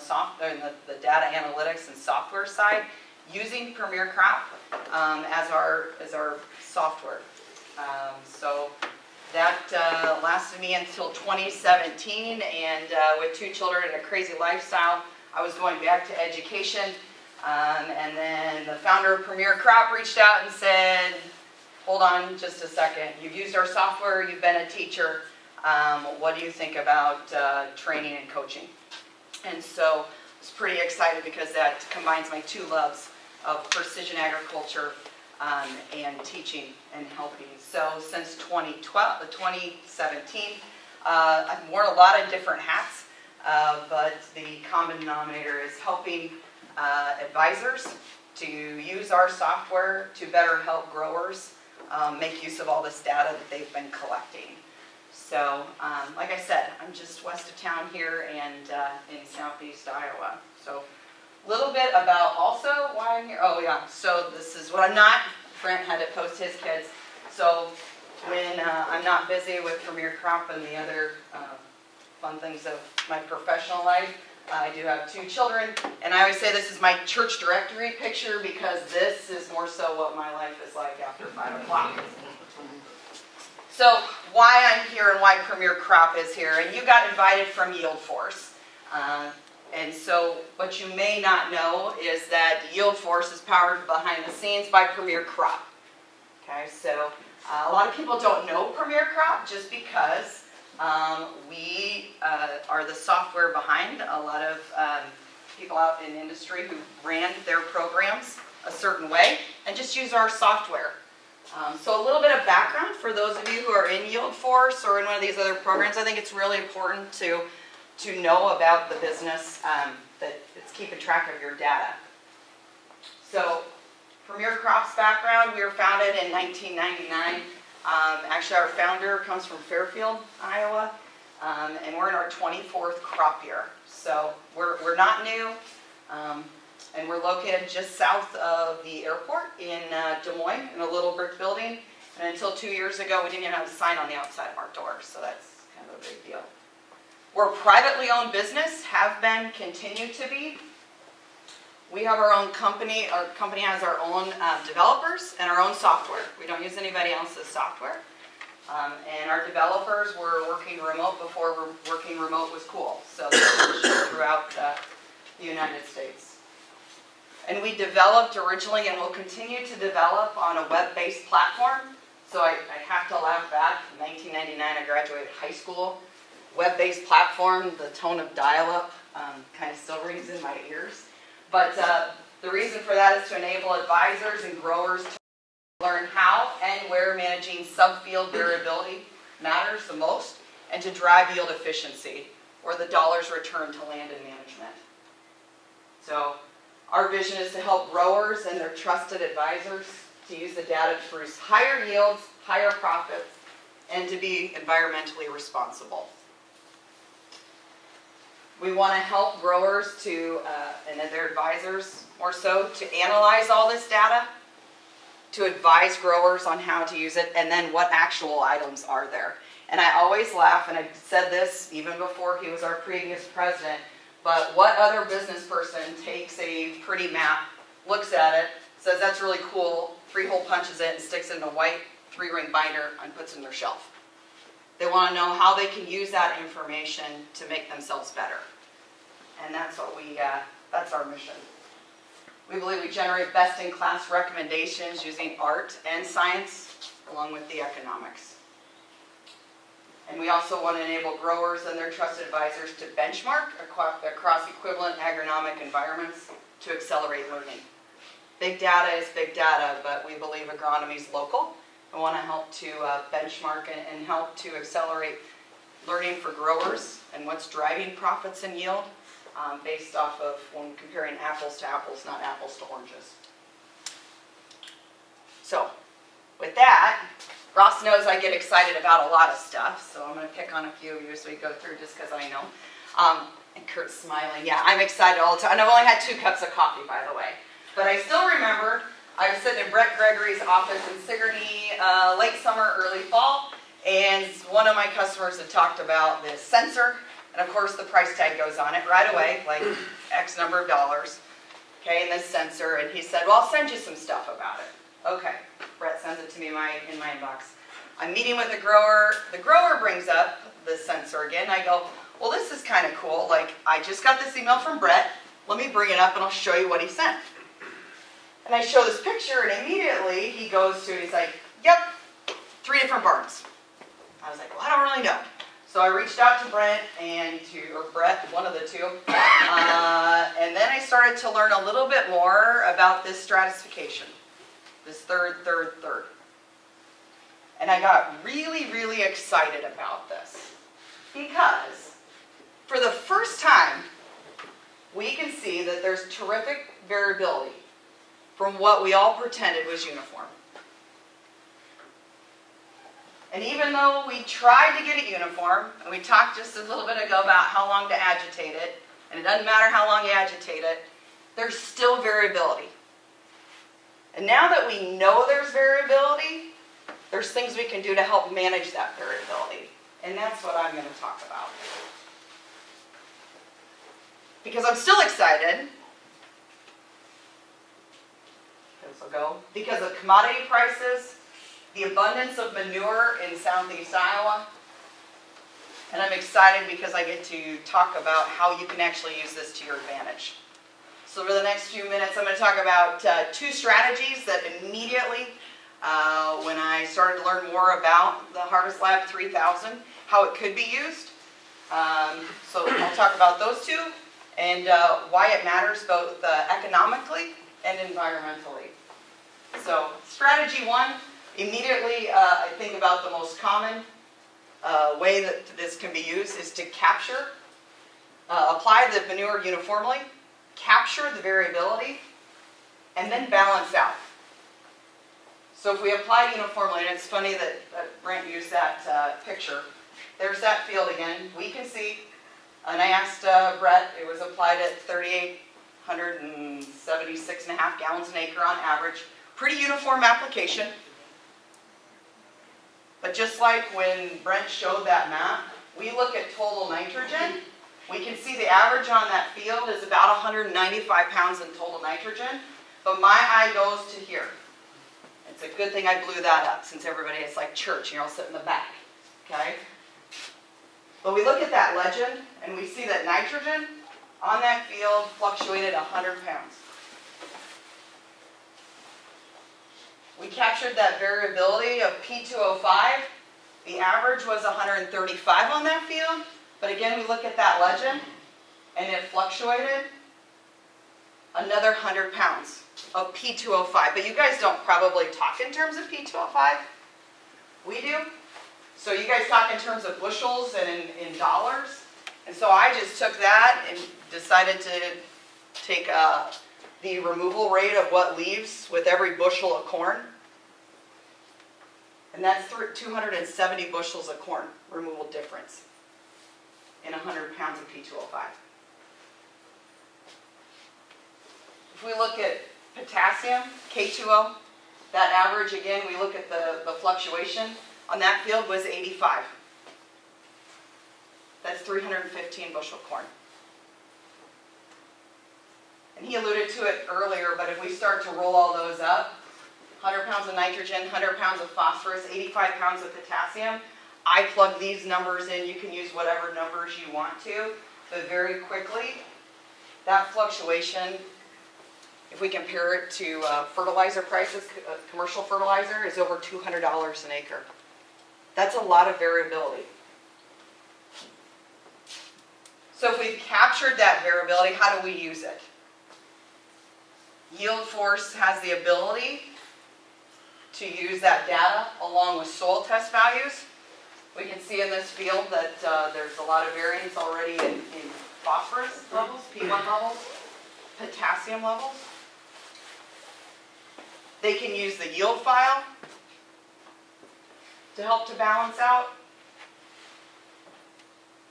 [SPEAKER 2] data analytics and software side, using Premier Crop as our software. So that lasted me until 2017, and with 2 children and a crazy lifestyle, I was going back to education. And then the founder of Premier Crop reached out and said, hold on just a second, you've used our software, you've been a teacher, what do you think about training and coaching? And so I was pretty excited because that combines my 2 loves of precision agriculture and teaching and helping. So since 2017, I've worn a lot of different hats, but the common denominator is helping advisors to use our software to better help growers make use of all this data that they've been collecting. So, like I said, I'm just west of town here and in southeast Iowa. So, a little bit about also why I'm here. Oh yeah, so this is what I'm not. Brent had to post his kids. So, when I'm not busy with Premier Crop and the other fun things of my professional life, I do have 2 children, and I always say this is my church directory picture because this is more so what my life is like after 5 o'clock. So why I'm here and why Premier Crop is here, and you got invited from YieldForce. And so what you may not know is that YieldForce is powered behind the scenes by Premier Crop. Okay, so a lot of people don't know Premier Crop just because we are the software behind a lot of people out in industry who ran their programs a certain way and just use our software. So a little bit of background for those of you who are in YieldForce or in one of these other programs. I think it's really important to know about the business that it's keeping track of your data. So Premier Crop's background, we were founded in 1999. Actually, our founder comes from Fairfield, Iowa, and we're in our 24th crop year. So we're not new, and we're located just south of the airport in Des Moines, in a little brick building. And until 2 years ago, we didn't even have a sign on the outside of our doors, so that's kind of a big deal. We're a privately owned business, have been, continue to be. We have our own company. Our company has our own developers and our own software. We don't use anybody else's software. And our developers were working remote before working remote was cool. So they're throughout the United States. And we developed originally and will continue to develop on a web-based platform. So I have to laugh back. In 1999, I graduated high school. Web-based platform, the tone of dial-up kind of still rings in my ears. But the reason for that is to enable advisors and growers to learn how and where managing subfield variability matters the most, and to drive yield efficiency, or the dollars returned to land and management. So our vision is to help growers and their trusted advisors to use the data to produce higher yields, higher profits, and to be environmentally responsible. We want to help growers to, and their advisors more so, to analyze all this data, to advise growers on how to use it, and then what actual items are there. And I always laugh, and I said this even before he was our previous president, but what other business person takes a pretty map, looks at it, says that's really cool, 3-hole punches it and sticks it in a white 3-ring binder and puts it in their shelf? They want to know how they can use that information to make themselves better. And that's what that's our mission. We believe we generate best-in-class recommendations using art and science, along with the economics. And we also want to enable growers and their trusted advisors to benchmark across equivalent agronomic environments to accelerate learning. Big data is big data, but we believe agronomy is local. We want to help to benchmark and help to accelerate learning for growers and what's driving profits and yield based off of when comparing apples to apples, not apples to oranges. So, with that, Ross knows I get excited about a lot of stuff, so I'm going to pick on a few of you as we go through just because I know. And Kurt's smiling. Yeah, I'm excited all the time. And I've only had 2 cups of coffee, by the way. But I still remember I was sitting in Brent Gregory's office in Sigourney, late summer, early fall, and one of my customers had talked about this sensor, and of course the price tag goes on it right away, like X number of dollars, okay, and this sensor, and he said, well, I'll send you some stuff about it. Okay, Brett sends it to me in my inbox. I'm meeting with the grower brings up the sensor again, I go, well, this is kind of cool, like, I just got this email from Brett, let me bring it up and I'll show you what he sent. And I show this picture, and immediately he goes to, he's like, yep, 3 different barns. I was like, well, I don't really know. So I reached out to Brent or Brett, one of the 2. And then I started to learn a little bit more about this stratification, this third. And I got really, really excited about this. Because for the first time, we can see that there's terrific variability from what we all pretended was uniform. And even though we tried to get it uniform, and we talked just a little bit ago about how long to agitate it, and it doesn't matter how long you agitate it, there's still variability. And now that we know there's variability, there's things we can do to help manage that variability. And that's what I'm going to talk about. Because I'm still excited. This will go. Because of commodity prices, the abundance of manure in southeast Iowa, and I'm excited because I get to talk about how you can actually use this to your advantage. So for the next few minutes, I'm going to talk about 2 strategies that immediately, when I started to learn more about the HarvestLab 3000, how it could be used. So I'll talk about those 2 and why it matters both economically and environmentally. So strategy 1, immediately I think about the most common way that this can be used is to capture, apply the manure uniformly, capture the variability, and then balance out. So if we apply uniformly, and it's funny that Brent used that picture, there's that field again. We can see, and I asked Brett, it was applied at 3,876.5 gallons an acre on average. Pretty uniform application. But just like when Brent showed that map, we look at total nitrogen. We can see the average on that field is about 195 pounds in total nitrogen. But my eye goes to here. It's a good thing I blew that up, since everybody is like church, you're all sitting in the back. Okay? But we look at that legend, and we see that nitrogen on that field fluctuated 100 pounds. We captured that variability of P2O5. The average was 135 on that field. But again, we look at that legend, and it fluctuated another 100 pounds of P2O5. But you guys don't probably talk in terms of P2O5. We do. So you guys talk in terms of bushels and in dollars. And so I just took that and decided to take the removal rate of what leaves with every bushel of corn. And that's 270 bushels of corn removal difference in 100 pounds of P2O5. If we look at potassium, K2O, that average, again, we look at the fluctuation on that field was 85. That's 315 bushel corn. And he alluded to it earlier, but if we start to roll all those up, 100 pounds of nitrogen, 100 pounds of phosphorus, 85 pounds of potassium, I plug these numbers in. You can use whatever numbers you want to, but very quickly, that fluctuation, if we compare it to fertilizer prices, commercial fertilizer is over $200 an acre. That's a lot of variability. So if we've captured that variability, how do we use it? YieldForce has the ability to use that data along with soil test values. We can see in this field that there's a lot of variance already in phosphorus levels, P1 levels, potassium levels. They can use the yield file to help to balance out.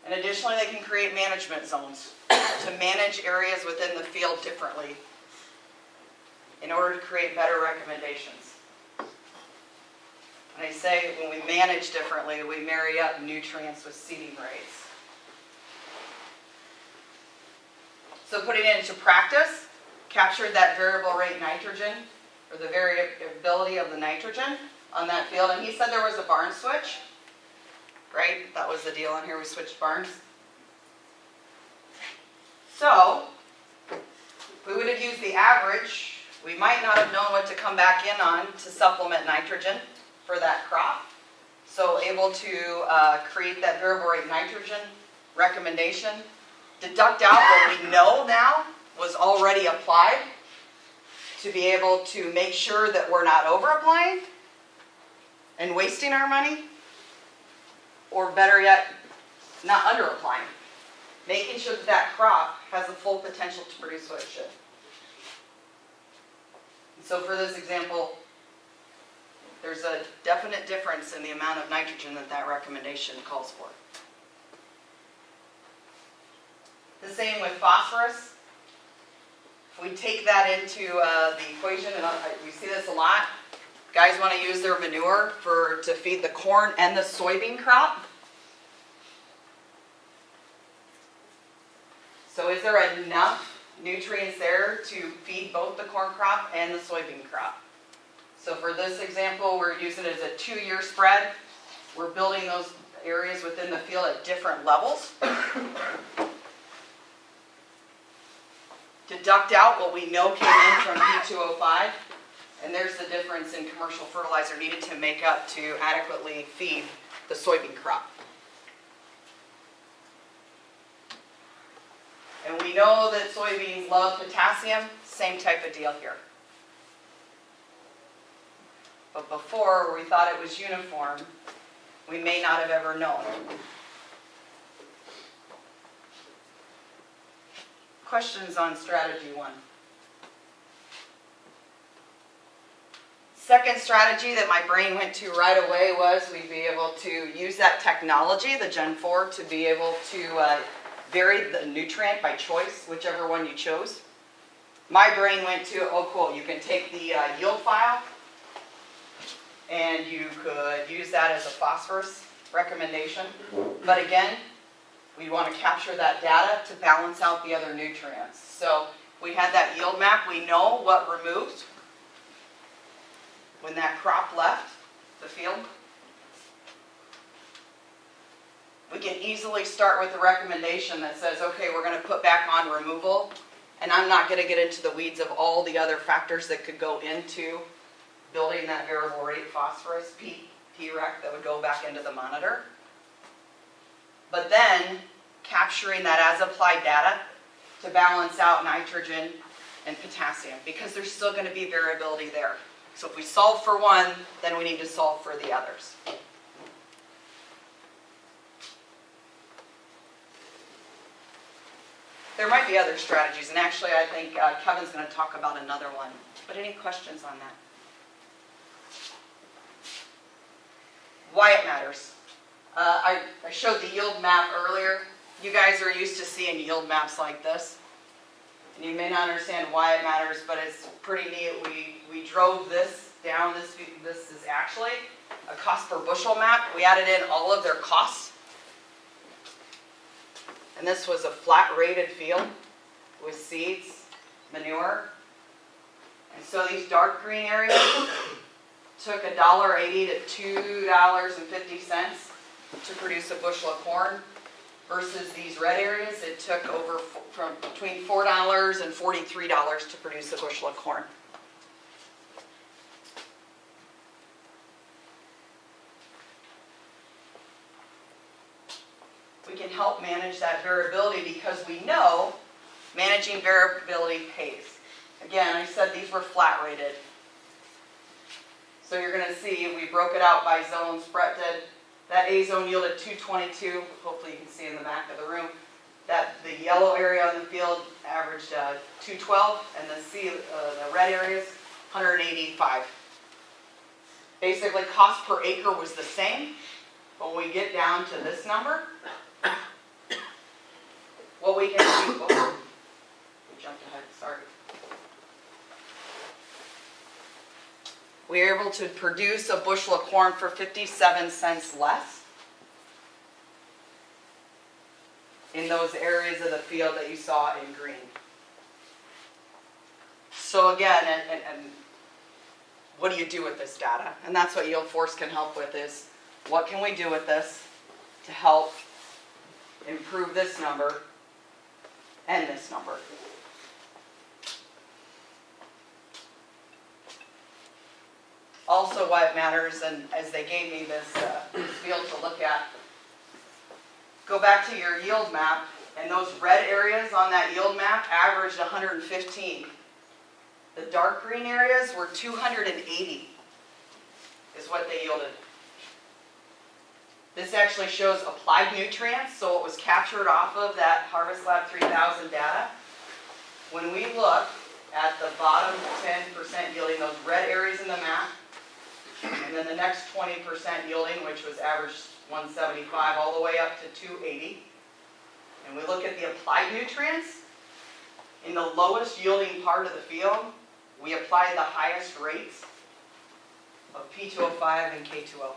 [SPEAKER 2] And additionally, they can create management zones to manage areas within the field differently in order to create better recommendations. And I say when we manage differently, we marry up nutrients with seeding rates. So putting it into practice, captured that variable rate nitrogen, or the variability of the nitrogen on that field. And he said there was a barn switch, right? That was the deal on here, we switched barns. So, we would have used the average. We might not have known what to come back in on to supplement nitrogen for that crop. So able to create that variable rate nitrogen recommendation, deduct out what we know now was already applied to be able to make sure that we're not over applying and wasting our money, or better yet, not under applying. Making sure that that crop has the full potential to produce what it should. So for this example, there's a definite difference in the amount of nitrogen that that recommendation calls for. The same with phosphorus. If we take that into the equation, and we see this a lot, guys want to use their manure to feed the corn and the soybean crop. So is there enough nutrients there to feed both the corn crop and the soybean crop? So for this example, we're using it as a 2-year spread. We're building those areas within the field at different levels. Deduct out what we know came in from P2O5, and there's the difference in commercial fertilizer needed to make up to adequately feed the soybean crop. And we know that soybeans love potassium, same type of deal here. But before, where we thought it was uniform, we may not have ever known. Questions on strategy 1? Second strategy that my brain went to right away was we'd be able to use that technology, the Gen 4, to be able to vary the nutrient by choice, whichever one you chose. My brain went to, oh cool, you can take the yield file and you could use that as a phosphorus recommendation. But again, we want to capture that data to balance out the other nutrients. So we had that yield map. We know what removed when that crop left the field. We can easily start with a recommendation that says, okay, we're going to put back on removal, and I'm not going to get into the weeds of all the other factors that could go into building that variable rate phosphorus, P-rec, that would go back into the monitor. But then capturing that as applied data to balance out nitrogen and potassium, because there's still going to be variability there. So if we solve for one, then we need to solve for the others. There might be other strategies, and actually I think Kevin's going to talk about another one. But any questions on that? Why it matters. I showed the yield map earlier. You guys are used to seeing yield maps like this. And you may not understand why it matters, but it's pretty neat. We drove this down. This is actually a cost per bushel map. We added in all of their costs. And this was a flat rated field with seeds, manure. And so these dark green areas took $1.80 to $2.50 to produce a bushel of corn, versus these red areas, it took from between $4 and $43 to produce a bushel of corn. We can help manage that variability because we know managing variability pays. Again, I said these were flat rated. So you're going to see we broke it out by zones. Brent did. That A zone yielded 222. Hopefully you can see in the back of the room. That the yellow area on the field averaged 212, and the red areas 185. basically cost per acre was the same. But when we get down to this number, what we can do, we jumped ahead, sorry. We are able to produce a bushel of corn for 57 cents less in those areas of the field that you saw in green. So again, and what do you do with this data? And that's what YieldForce can help with, is what can we do with this to help improve this number and this number. Also why it matters, and as they gave me this field to look at, go back to your yield map, and those red areas on that yield map averaged 115. The dark green areas were 280 is what they yielded. This actually shows applied nutrients, so it was captured off of that HarvestLab 3000 data. When we look at the bottom 10% yielding, those red areas in the map, and then the next 20% yielding, which was averaged 175 all the way up to 280. And we look at the applied nutrients, in the lowest yielding part of the field, we apply the highest rates of P2O5 and K2O.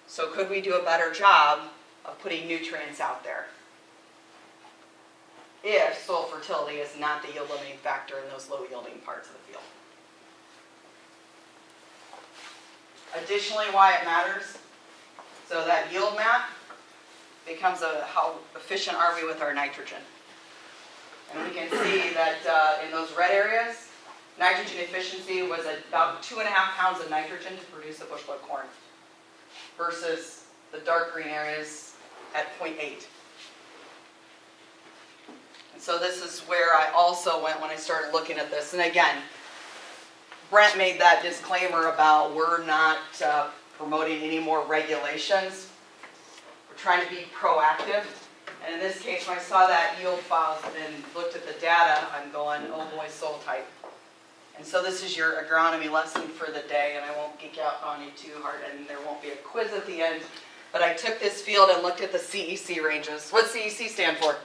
[SPEAKER 2] So could we do a better job of putting nutrients out there if soil fertility is not the yield limiting factor in those low yielding parts of the field? Additionally, why it matters, so that yield map becomes how efficient are we with our nitrogen. And we can see that in those red areas, nitrogen efficiency was about 2.5 pounds of nitrogen to produce a bushel of corn, versus the dark green areas at 0.8. And so this is where I also went when I started looking at this. And again, Brent made that disclaimer about we're not promoting any more regulations. We're trying to be proactive. And in this case, when I saw that yield files and looked at the data, I'm going, oh boy, soil type. And so this is your agronomy lesson for the day, and I won't geek out on you too hard, and there won't be a quiz at the end. But I took this field and looked at the CEC ranges. What CEC stand for?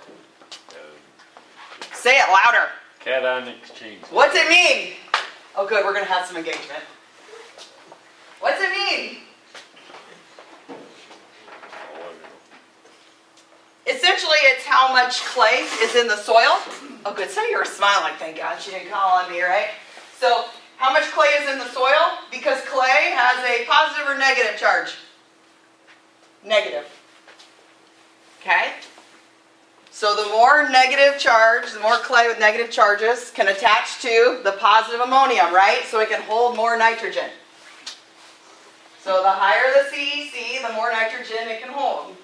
[SPEAKER 2] Say it louder.
[SPEAKER 6] Cation exchange.
[SPEAKER 2] What's it mean? Oh good, we're going to have some engagement. What's it mean? Essentially, it's how much clay is in the soil. Oh good, some of you are smiling, thank God she didn't call on me, right? So, how much clay is in the soil? Because clay has a positive or negative charge? Negative. Okay? So the more negative charge, the more clay with negative charges can attach to the positive ammonium, right? So it can hold more nitrogen. So the higher the CEC, the more nitrogen it can hold.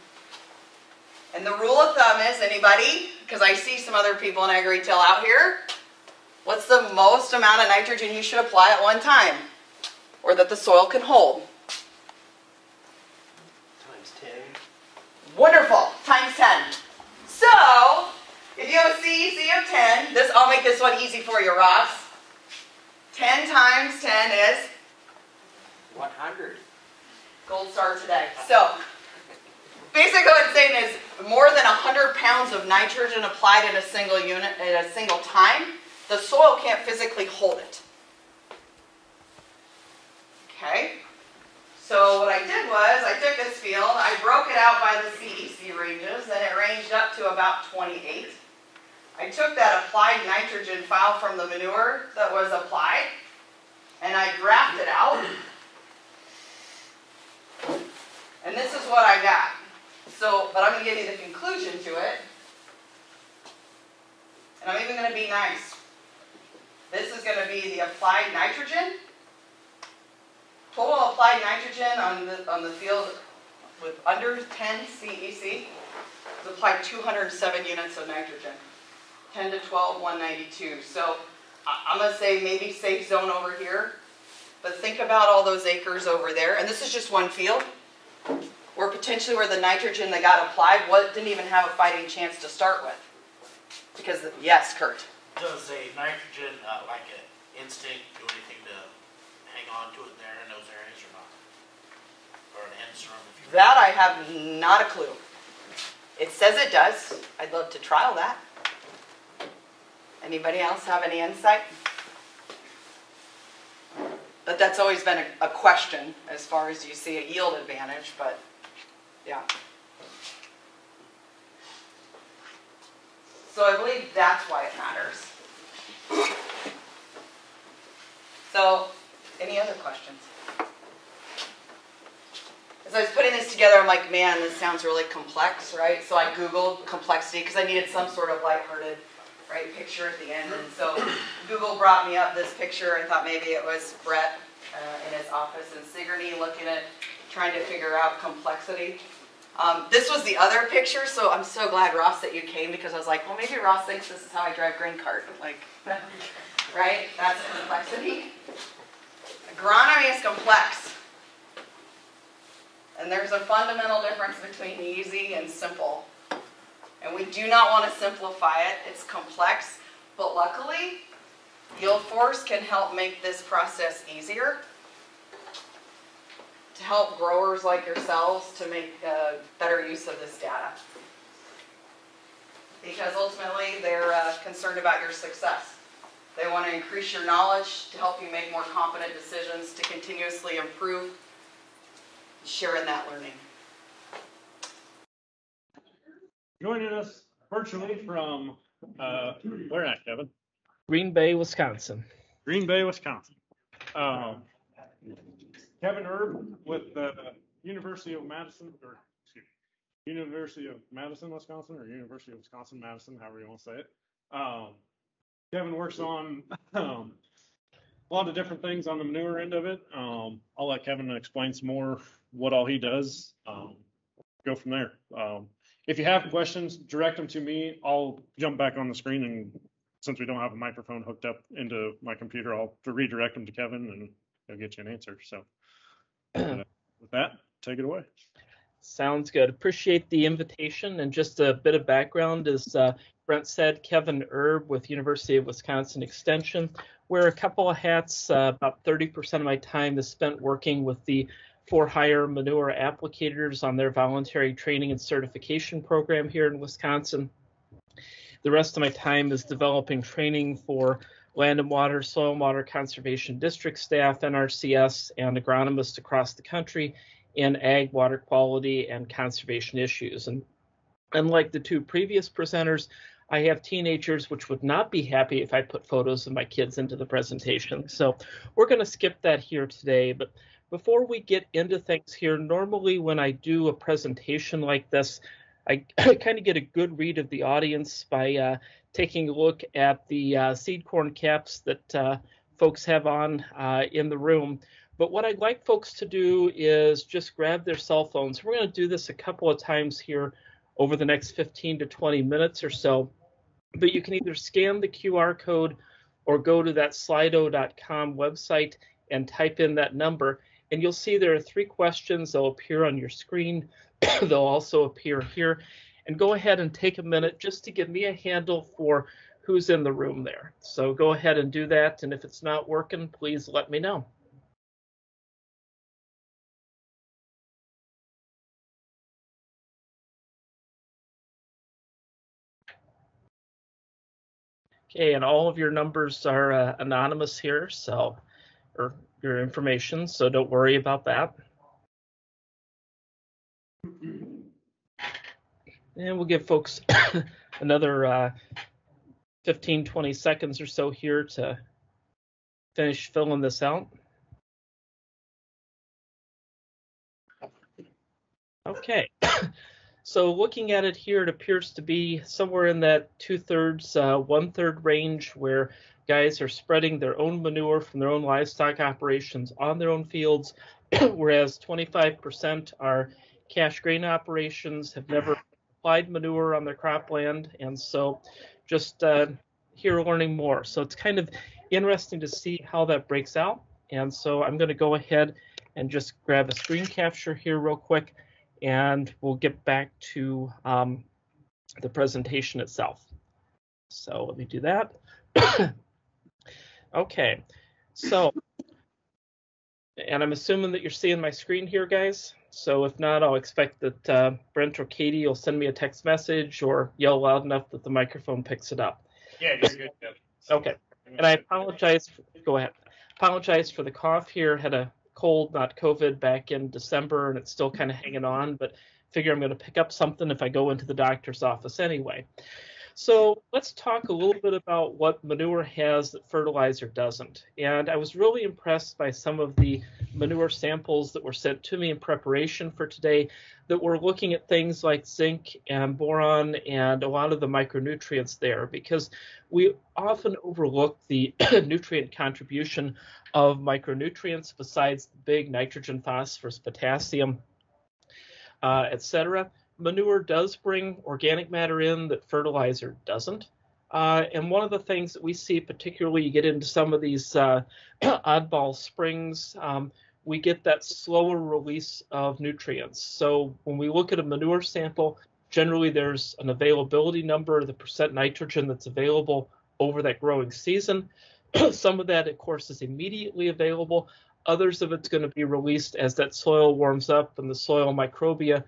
[SPEAKER 2] And the rule of thumb is, anybody, because I see some other people in agri-retail out here, what's the most amount of nitrogen you should apply at one time? Or that the soil can hold?
[SPEAKER 3] Times 10.
[SPEAKER 2] Wonderful, times 10. So, if you have a CEC of 10, I'll make this one easy for you, Ross. 10 times 10 is?
[SPEAKER 3] 100.
[SPEAKER 2] Gold star today. So, basically what it's saying is more than 100 pounds of nitrogen applied in a single unit at a single time, the soil can't physically hold it. Okay? So what I did was, I took this field, I broke it out by the CEC ranges, and it ranged up to about 28. I took that applied nitrogen file from the manure that was applied, and I graphed it out. And this is what I got. So, but I'm going to give you the conclusion to it. And I'm even going to be nice. This is going to be the applied nitrogen. Total applied nitrogen on the field with under 10 CEC is applied 207 units of nitrogen. 10 to 12, 192. So I'm going to say maybe safe zone over here. But think about all those acres over there. And this is just one field. Where potentially where the nitrogen that got applied didn't even have a fighting chance to start with. Because, yes, Kurt.
[SPEAKER 7] Does a nitrogen, like a
[SPEAKER 6] instinct do anything to hang on to it there in those areas or not? Or an end serum if you
[SPEAKER 2] That I have not a clue. It says it does. I'd love to trial that. Anybody else have any insight? But that's always been a question as far as you see a yield advantage, but yeah. So I believe that's why it matters. So, any other questions? As I was putting this together, I'm like, man, this sounds really complex, right? So I Googled complexity because I needed some sort of lighthearted, right, picture at the end. And so Google brought me up this picture. I thought maybe it was Brett in his office in Sigourney looking at trying to figure out complexity. This was the other picture, so I'm so glad, Ross, that you came, because I was like, well, maybe Ross thinks this is how I drive grain cart. Like, right? That's complexity. Agronomy is complex. And there's a fundamental difference between easy and simple. And we do not want to simplify it. It's complex. But luckily, YieldForce can help make this process easier, to help growers like yourselves to make better use of this data. Because ultimately, they're concerned about your success. They want to increase your knowledge to help you make more competent decisions, to continuously improve, sharing that learning.
[SPEAKER 1] Joining us virtually from, where at, Kevin?
[SPEAKER 4] Green Bay, Wisconsin.
[SPEAKER 1] Green Bay, Wisconsin. Kevin Erb with the University of Madison, or excuse me, University of Madison, Wisconsin, or University of Wisconsin, Madison, however you want to say it. Kevin works on a lot of different things on the manure end of it. I'll let Kevin explain some more what all he does. Go from there. If you have questions, direct them to me. I'll jump back on the screen, and since we don't have a microphone hooked up into my computer, I'll redirect them to Kevin, and he'll get you an answer. So with that, take it away.
[SPEAKER 4] Sounds good. Appreciate the invitation. And just a bit of background, as Brent said, Kevin Erb with University of Wisconsin Extension. Wear a couple of hats. About 30% of my time is spent working with the for-hire manure applicators on their voluntary training and certification program here in Wisconsin. The rest of my time is developing training for land and water, soil and water conservation district staff, NRCS, and agronomists across the country in ag, water quality, and conservation issues. And unlike the two previous presenters, I have teenagers which would not be happy if I put photos of my kids into the presentation. So we're going to skip that here today. But before we get into things here, normally when I do a presentation like this, I kind of get a good read of the audience by taking a look at the seed corn caps that folks have on in the room. But what I'd like folks to do is just grab their cell phones. We're going to do this a couple of times here over the next 15 to 20 minutes or so. But you can either scan the QR code or go to that slido.com website and type in that number. And you'll see there are 3 questions. They'll appear on your screen. They'll also appear here. And go ahead and take a minute just to give me a handle for who's in the room there. So go ahead and do that. And if it's not working, please let me know. Okay, and all of your numbers are anonymous here, so, or your information, so don't worry about that. And we'll give folks another 15, 20 seconds or so here to finish filling this out. Okay. So looking at it here, it appears to be somewhere in that 2/3, 1/3 range where guys are spreading their own manure from their own livestock operations on their own fields, whereas 25% are cash grain operations, have never applied manure on their cropland, and so just here learning more. So it's kind of interesting to see how that breaks out. And so I'm going to go ahead and just grab a screen capture here real quick, and we'll get back to the presentation itself. So let me do that. Okay, so, and I'm assuming that you're seeing my screen here, guys. So if not, I'll expect that Brent or Katie will send me a text message or yell loud enough that the microphone picks it up.
[SPEAKER 1] Yeah, you're good. Yep.
[SPEAKER 4] Okay, and I apologize. Go ahead. Apologize for the cough here. Had a cold, not COVID, back in December, and it's still kind of hanging on. But figure I'm going to pick up something if I go into the doctor's office anyway. So let's talk a little bit about what manure has that fertilizer doesn't. And I was really impressed by some of the manure samples that were sent to me in preparation for today that were looking at things like zinc and boron and a lot of the micronutrients there, because we often overlook the nutrient contribution of micronutrients besides the big nitrogen, phosphorus, potassium, etc. Manure does bring organic matter in that fertilizer doesn't. And one of the things that we see, particularly you get into some of these oddball springs, we get that slower release of nutrients. So when we look at a manure sample, generally there's an availability number, the percent nitrogen that's available over that growing season. Some of that, of course, is immediately available. Others of it's going to be released as that soil warms up and the soil microbia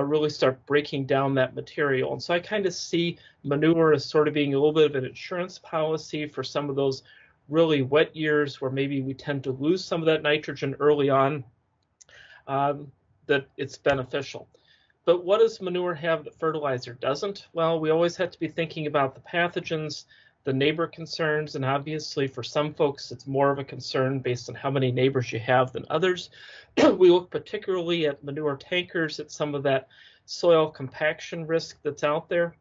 [SPEAKER 4] really start breaking down that material. And so I kind of see manure as sort of being a little bit of an insurance policy for some of those really wet years where maybe we tend to lose some of that nitrogen early on, that it's beneficial. But what does manure have that fertilizer doesn't? Well, we always have to be thinking about the pathogens, the neighbor concerns, and obviously for some folks it's more of a concern based on how many neighbors you have than others. We look particularly at manure tankers, at some of that soil compaction risk that's out there.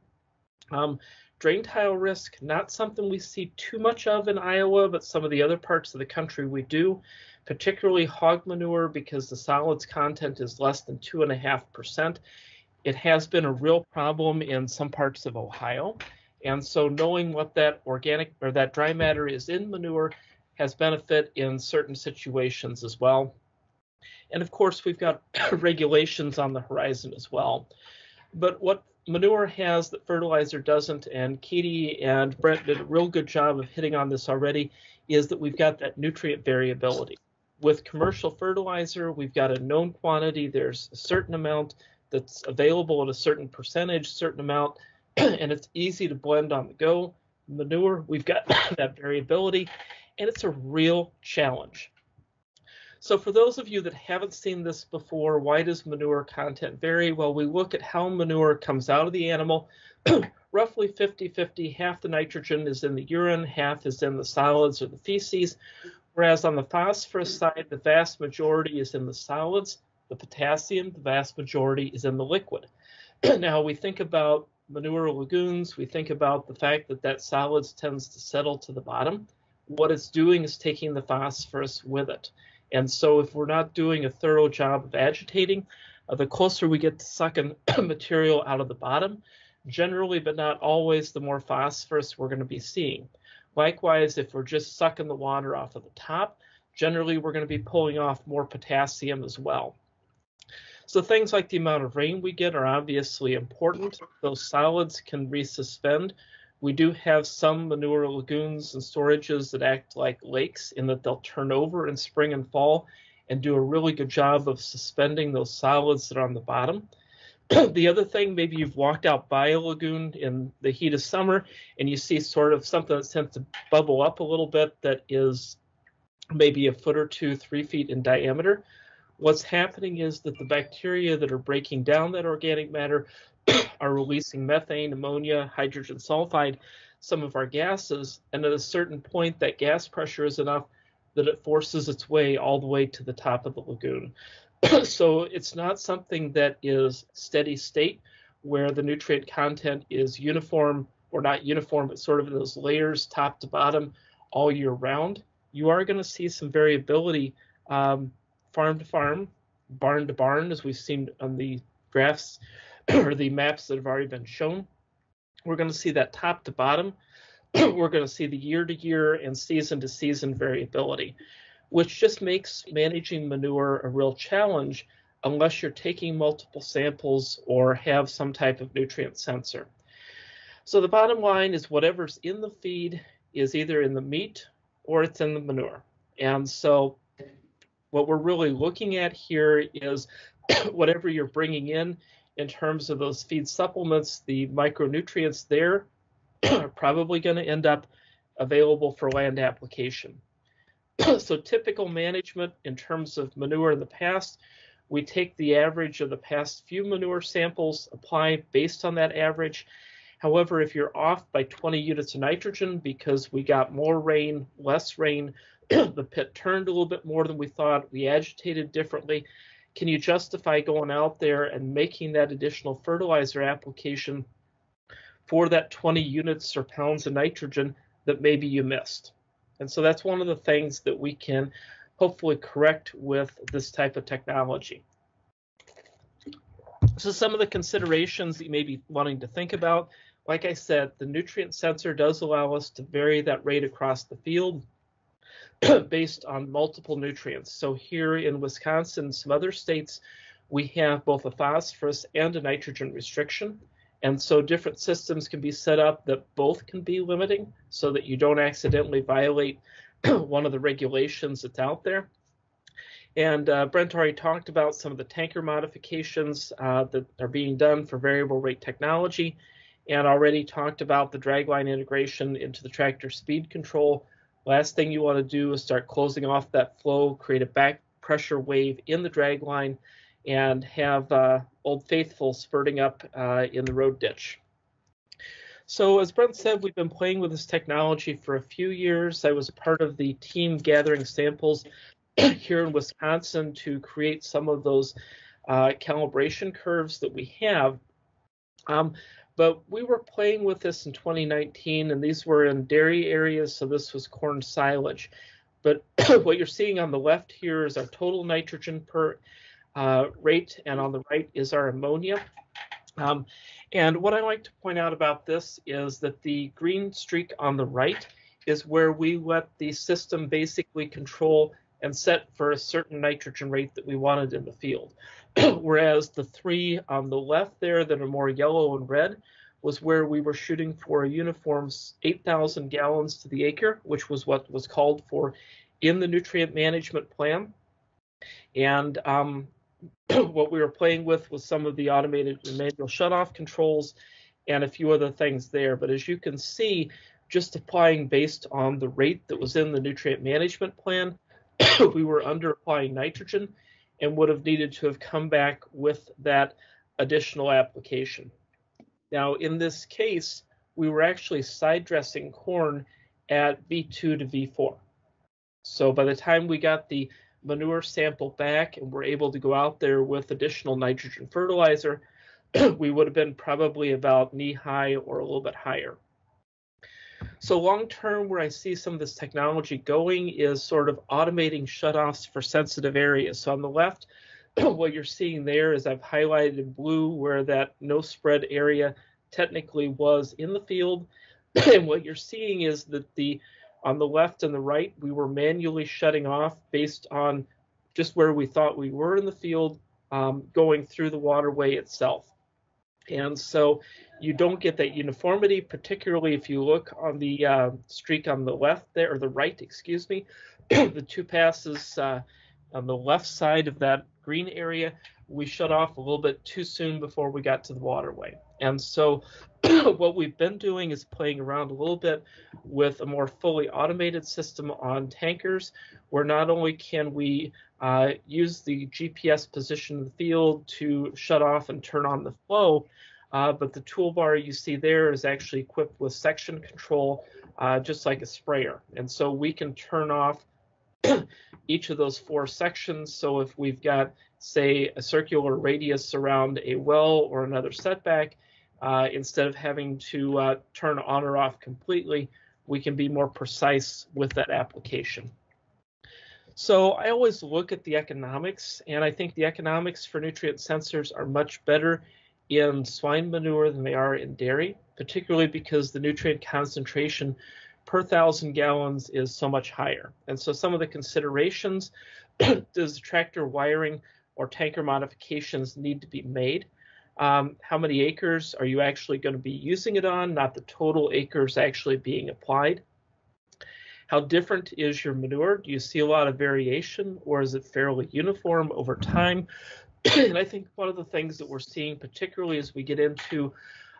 [SPEAKER 4] Drain tile risk, not something we see too much of in Iowa, but some of the other parts of the country we do, particularly hog manure because the solids content is less than 2.5%. It has been a real problem in some parts of Ohio. And so knowing what that organic or that dry matter is in manure has benefit in certain situations as well. And of course, we've got regulations on the horizon as well. But what manure has that fertilizer doesn't, and Katie and Brent did a real good job of hitting on this already, is that we've got that nutrient variability. With commercial fertilizer, we've got a known quantity. There's a certain amount that's available at a certain percentage, certain amount, and it's easy to blend on the go. Manure, we've got that variability, and it's a real challenge. So for those of you that haven't seen this before, why does manure content vary? Well, we look at how manure comes out of the animal, roughly 50-50, half the nitrogen is in the urine, half is in the solids or the feces, whereas on the phosphorus side, the vast majority is in the solids, the potassium, the vast majority is in the liquid. Now we think about manure lagoons, we think about the fact that that solids tends to settle to the bottom. What it's doing is taking the phosphorus with it. And so if we're not doing a thorough job of agitating, the closer we get to sucking material out of the bottom, generally but not always, the more phosphorus we're going to be seeing. Likewise, if we're just sucking the water off of the top, generally we're going to be pulling off more potassium as well. So things like the amount of rain we get are obviously important. Those solids can resuspend. We do have some manure lagoons and storages that act like lakes in that they'll turn over in spring and fall and do a really good job of suspending those solids that are on the bottom. The other thing, maybe you've walked out by a lagoon in the heat of summer and you see sort of something that tends to bubble up a little bit that is maybe a foot or 2, 3 feet in diameter. What's happening is that the bacteria that are breaking down that organic matter are releasing methane, ammonia, hydrogen sulfide, some of our gases, and at a certain point that gas pressure is enough that it forces its way all the way to the top of the lagoon. So it's not something that is steady state where the nutrient content is uniform, or not uniform, but sort of in those layers top to bottom all year round. You are going to see some variability farm to farm, barn to barn, as we've seen on the graphs or the maps that have already been shown. We're going to see that top to bottom. We're going to see the year to year and season to season variability, which just makes managing manure a real challenge unless you're taking multiple samples or have some type of nutrient sensor. So the bottom line is whatever's in the feed is either in the meat or it's in the manure. And so what we're really looking at here is whatever you're bringing in terms of those feed supplements, the micronutrients there are probably going to end up available for land application. So typical management in terms of manure in the past, we take the average of the past few manure samples, apply based on that average. However, if you're off by 20 units of nitrogen because we got more rain, less rain, the pit turned a little bit more than we thought, we agitated differently, can you justify going out there and making that additional fertilizer application for that 20 units or pounds of nitrogen that maybe you missed? And so that's one of the things that we can hopefully correct with this type of technology. So some of the considerations that you may be wanting to think about, like I said, the nutrient sensor does allow us to vary that rate across the field based on multiple nutrients. So here in Wisconsin and some other states, we have both a phosphorus and a nitrogen restriction. And so different systems can be set up that both can be limiting so that you don't accidentally violate one of the regulations that's out there. And Brent already talked about some of the tanker modifications that are being done for variable rate technology, and already talked about the dragline integration into the tractor speed control. Last thing you want to do is start closing off that flow, create a back pressure wave in the dragline, and have Old Faithful spurting up in the road ditch. So as Brent said, we've been playing with this technology for a few years. I was part of the team gathering samples here in Wisconsin to create some of those calibration curves that we have. But we were playing with this in 2019, and these were in dairy areas, so this was corn silage. But what you're seeing on the left here is our total nitrogen per rate, and on the right is our ammonia. And what I like to point out about this is that the green streak on the right is where we let the system basically control and set for a certain nitrogen rate that we wanted in the field. Whereas the three on the left there that are more yellow and red was where we were shooting for a uniform 8,000 gallons to the acre, which was what was called for in the nutrient management plan. And what we were playing with was some of the automated and manual shutoff controls and a few other things there. But as you can see, just applying based on the rate that was in the nutrient management plan, we were under applying nitrogen and would have needed to have come back with that additional application. Now, in this case, we were actually side dressing corn at V2 to V4. So by the time we got the manure sample back and were able to go out there with additional nitrogen fertilizer, we would have been probably about knee-high or a little bit higher. So long-term, where I see some of this technology going is sort of automating shutoffs for sensitive areas. So on the left, what you're seeing there is I've highlighted in blue where that no spread area technically was in the field. And what you're seeing is that on the left and the right, we were manually shutting off based on just where we thought we were in the field, going through the waterway itself. And so you don't get that uniformity, particularly if you look on the streak on the left there, or the right, excuse me, the two passes on the left side of that green area, we shut off a little bit too soon before we got to the waterway. And so what we've been doing is playing around a little bit with a more fully automated system on tankers, where not only can we use the GPS position in the field to shut off and turn on the flow, but the toolbar you see there is actually equipped with section control, just like a sprayer. And so we can turn off each of those 4 sections. So if we've got, say, a circular radius around a well or another setback, instead of having to turn on or off completely, we can be more precise with that application. So I always look at the economics, and I think the economics for nutrient sensors are much better in swine manure than they are in dairy, particularly because the nutrient concentration per 1,000 gallons is so much higher. And so some of the considerations, does the tractor wiring or tanker modifications need to be made? How many acres are you actually going to be using it on, not the total acres actually being applied? How different is your manure? Do you see a lot of variation, or is it fairly uniform over time? And I think one of the things that we're seeing, particularly as we get into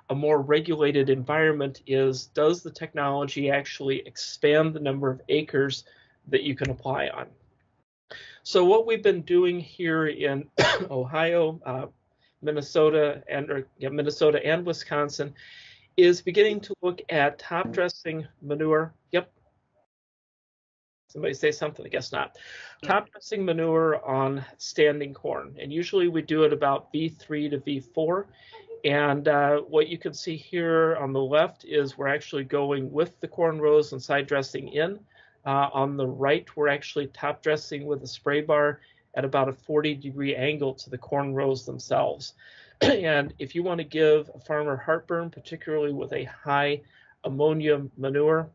[SPEAKER 4] a more regulated environment, is does the technology actually expand the number of acres that you can apply on? So what we've been doing here in Ohio, Minnesota and Wisconsin is beginning to look at top dressing manure. Yep. Somebody say something, I guess not. Top dressing manure on standing corn. And usually we do it about V3 to V4. And what you can see here on the left is we're actually going with the corn rows and side dressing in. On the right, we're actually top dressing with a spray bar at about a 40-degree angle to the corn rows themselves. And if you want to give a farmer heartburn, particularly with a high ammonia manure,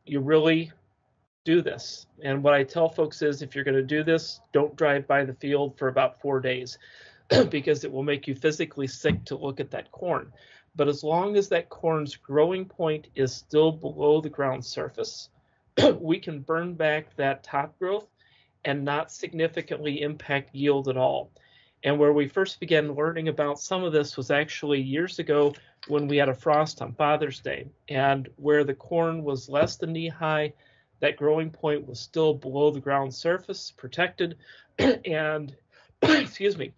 [SPEAKER 4] you really do this. And what I tell folks is, if you're going to do this, don't drive by the field for about 4 days because it will make you physically sick to look at that corn. But as long as that corn's growing point is still below the ground surface, we can burn back that top growth and not significantly impact yield at all. And where we first began learning about some of this was actually years ago when we had a frost on Father's Day, and where the corn was less than knee high, that growing point was still below the ground surface, protected, and excuse me,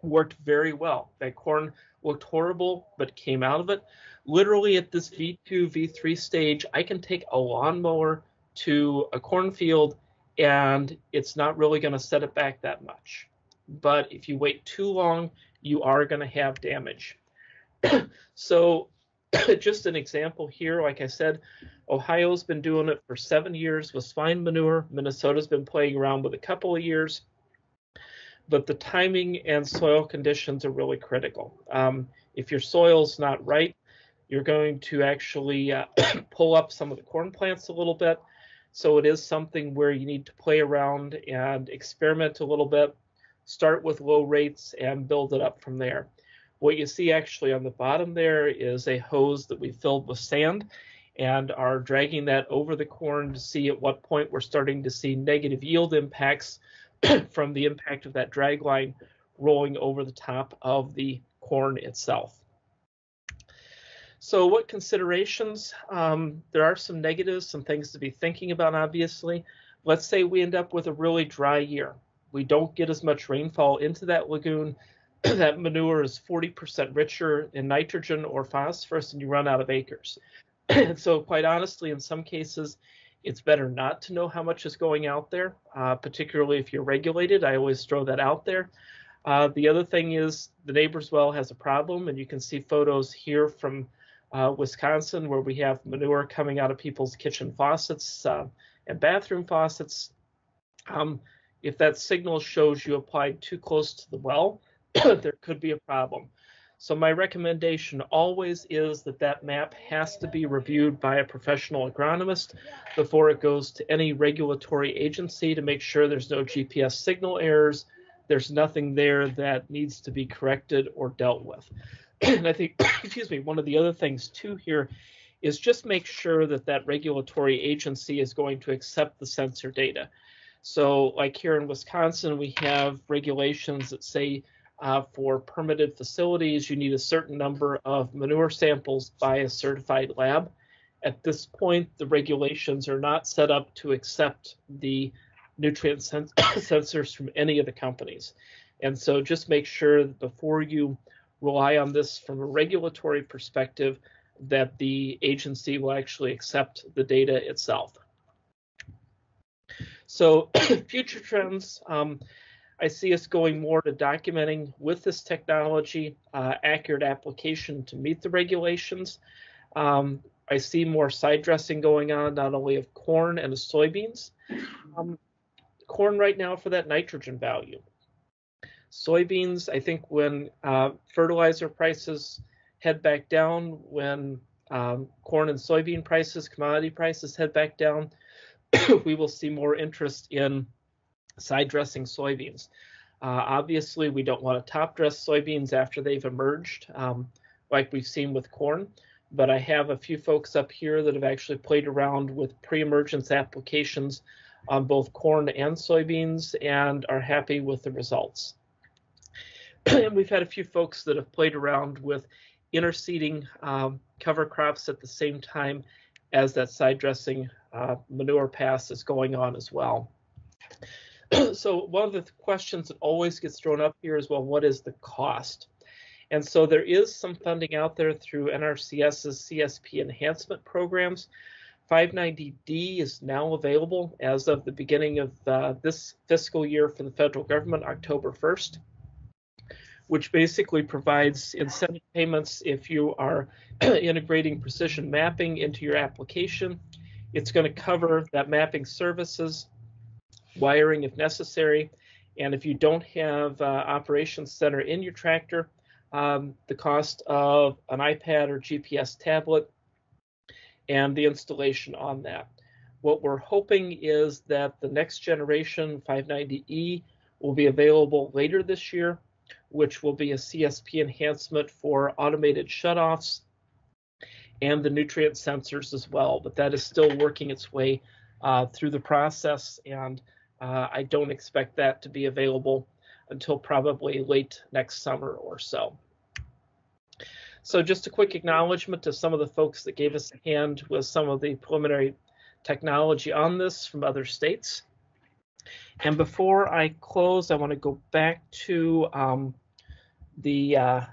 [SPEAKER 4] worked very well. That corn looked horrible, but came out of it. Literally at this V2, V3 stage, I can take a lawnmower to a cornfield and it's not really going to set it back that much. But if you wait too long, you are going to have damage. So just an example here, like I said, Ohio's been doing it for 7 years with swine manure. Minnesota's been playing around with a couple of years. But the timing and soil conditions are really critical. If your soil's not right, you're going to actually pull up some of the corn plants a little bit. So it is something where you need to play around and experiment a little bit, start with low rates and build it up from there. What you see actually on the bottom there is a hose that we filled with sand and are dragging that over the corn to see at what point we're starting to see negative yield impacts from the impact of that drag line rolling over the top of the corn itself. So what considerations? There are some negatives, some things to be thinking about, obviously. Let's say we end up with a really dry year. We don't get as much rainfall into that lagoon. That manure is 40% richer in nitrogen or phosphorus, and you run out of acres. And so quite honestly, in some cases, it's better not to know how much is going out there, particularly if you're regulated. I always throw that out there. The other thing is the neighbor's well has a problem, and you can see photos here from Wisconsin where we have manure coming out of people's kitchen faucets and bathroom faucets. If that signal shows you applied too close to the well, there could be a problem. So my recommendation always is that that map has to be reviewed by a professional agronomist before it goes to any regulatory agency to make sure there's no GPS signal errors, there's nothing there that needs to be corrected or dealt with. And I think, excuse me, one of the other things too here is just make sure that that regulatory agency is going to accept the sensor data. So like here in Wisconsin, we have regulations that say for permitted facilities, you need a certain number of manure samples by a certified lab. At this point, the regulations are not set up to accept the nutrient sensors from any of the companies. And so just make sure that before you rely on this from a regulatory perspective, that the agency will actually accept the data itself. So future trends, I see us going more to documenting with this technology, accurate application to meet the regulations. I see more side dressing going on, not only of corn and of soybeans. Corn right now for that nitrogen value. Soybeans, I think when fertilizer prices head back down, when corn and soybean prices, commodity prices head back down, we will see more interest in side dressing soybeans. Obviously, we don't want to top dress soybeans after they've emerged, like we've seen with corn, but I have a few folks up here that have actually played around with pre-emergence applications on both corn and soybeans and are happy with the results. And we've had a few folks that have played around with interseeding cover crops at the same time as that side dressing manure pass is going on as well. So one of the questions that always gets thrown up here is, well, what is the cost? And so there is some funding out there through NRCS's CSP enhancement programs. 590D is now available as of the beginning of this fiscal year for the federal government, October 1st, which basically provides incentive payments if you are integrating precision mapping into your application. It's going to cover that mapping services, wiring if necessary, and if you don't have operations center in your tractor, the cost of an iPad or GPS tablet and the installation on that. What we're hoping is that the next generation 590E will be available later this year, which will be a CSP enhancement for automated shutoffs and the nutrient sensors as well. But that is still working its way through the process, and I don't expect that to be available until probably late next summer or so. So just a quick acknowledgement to some of the folks that gave us a hand with some of the preliminary technology on this from other states. And before I close, I want to go back to the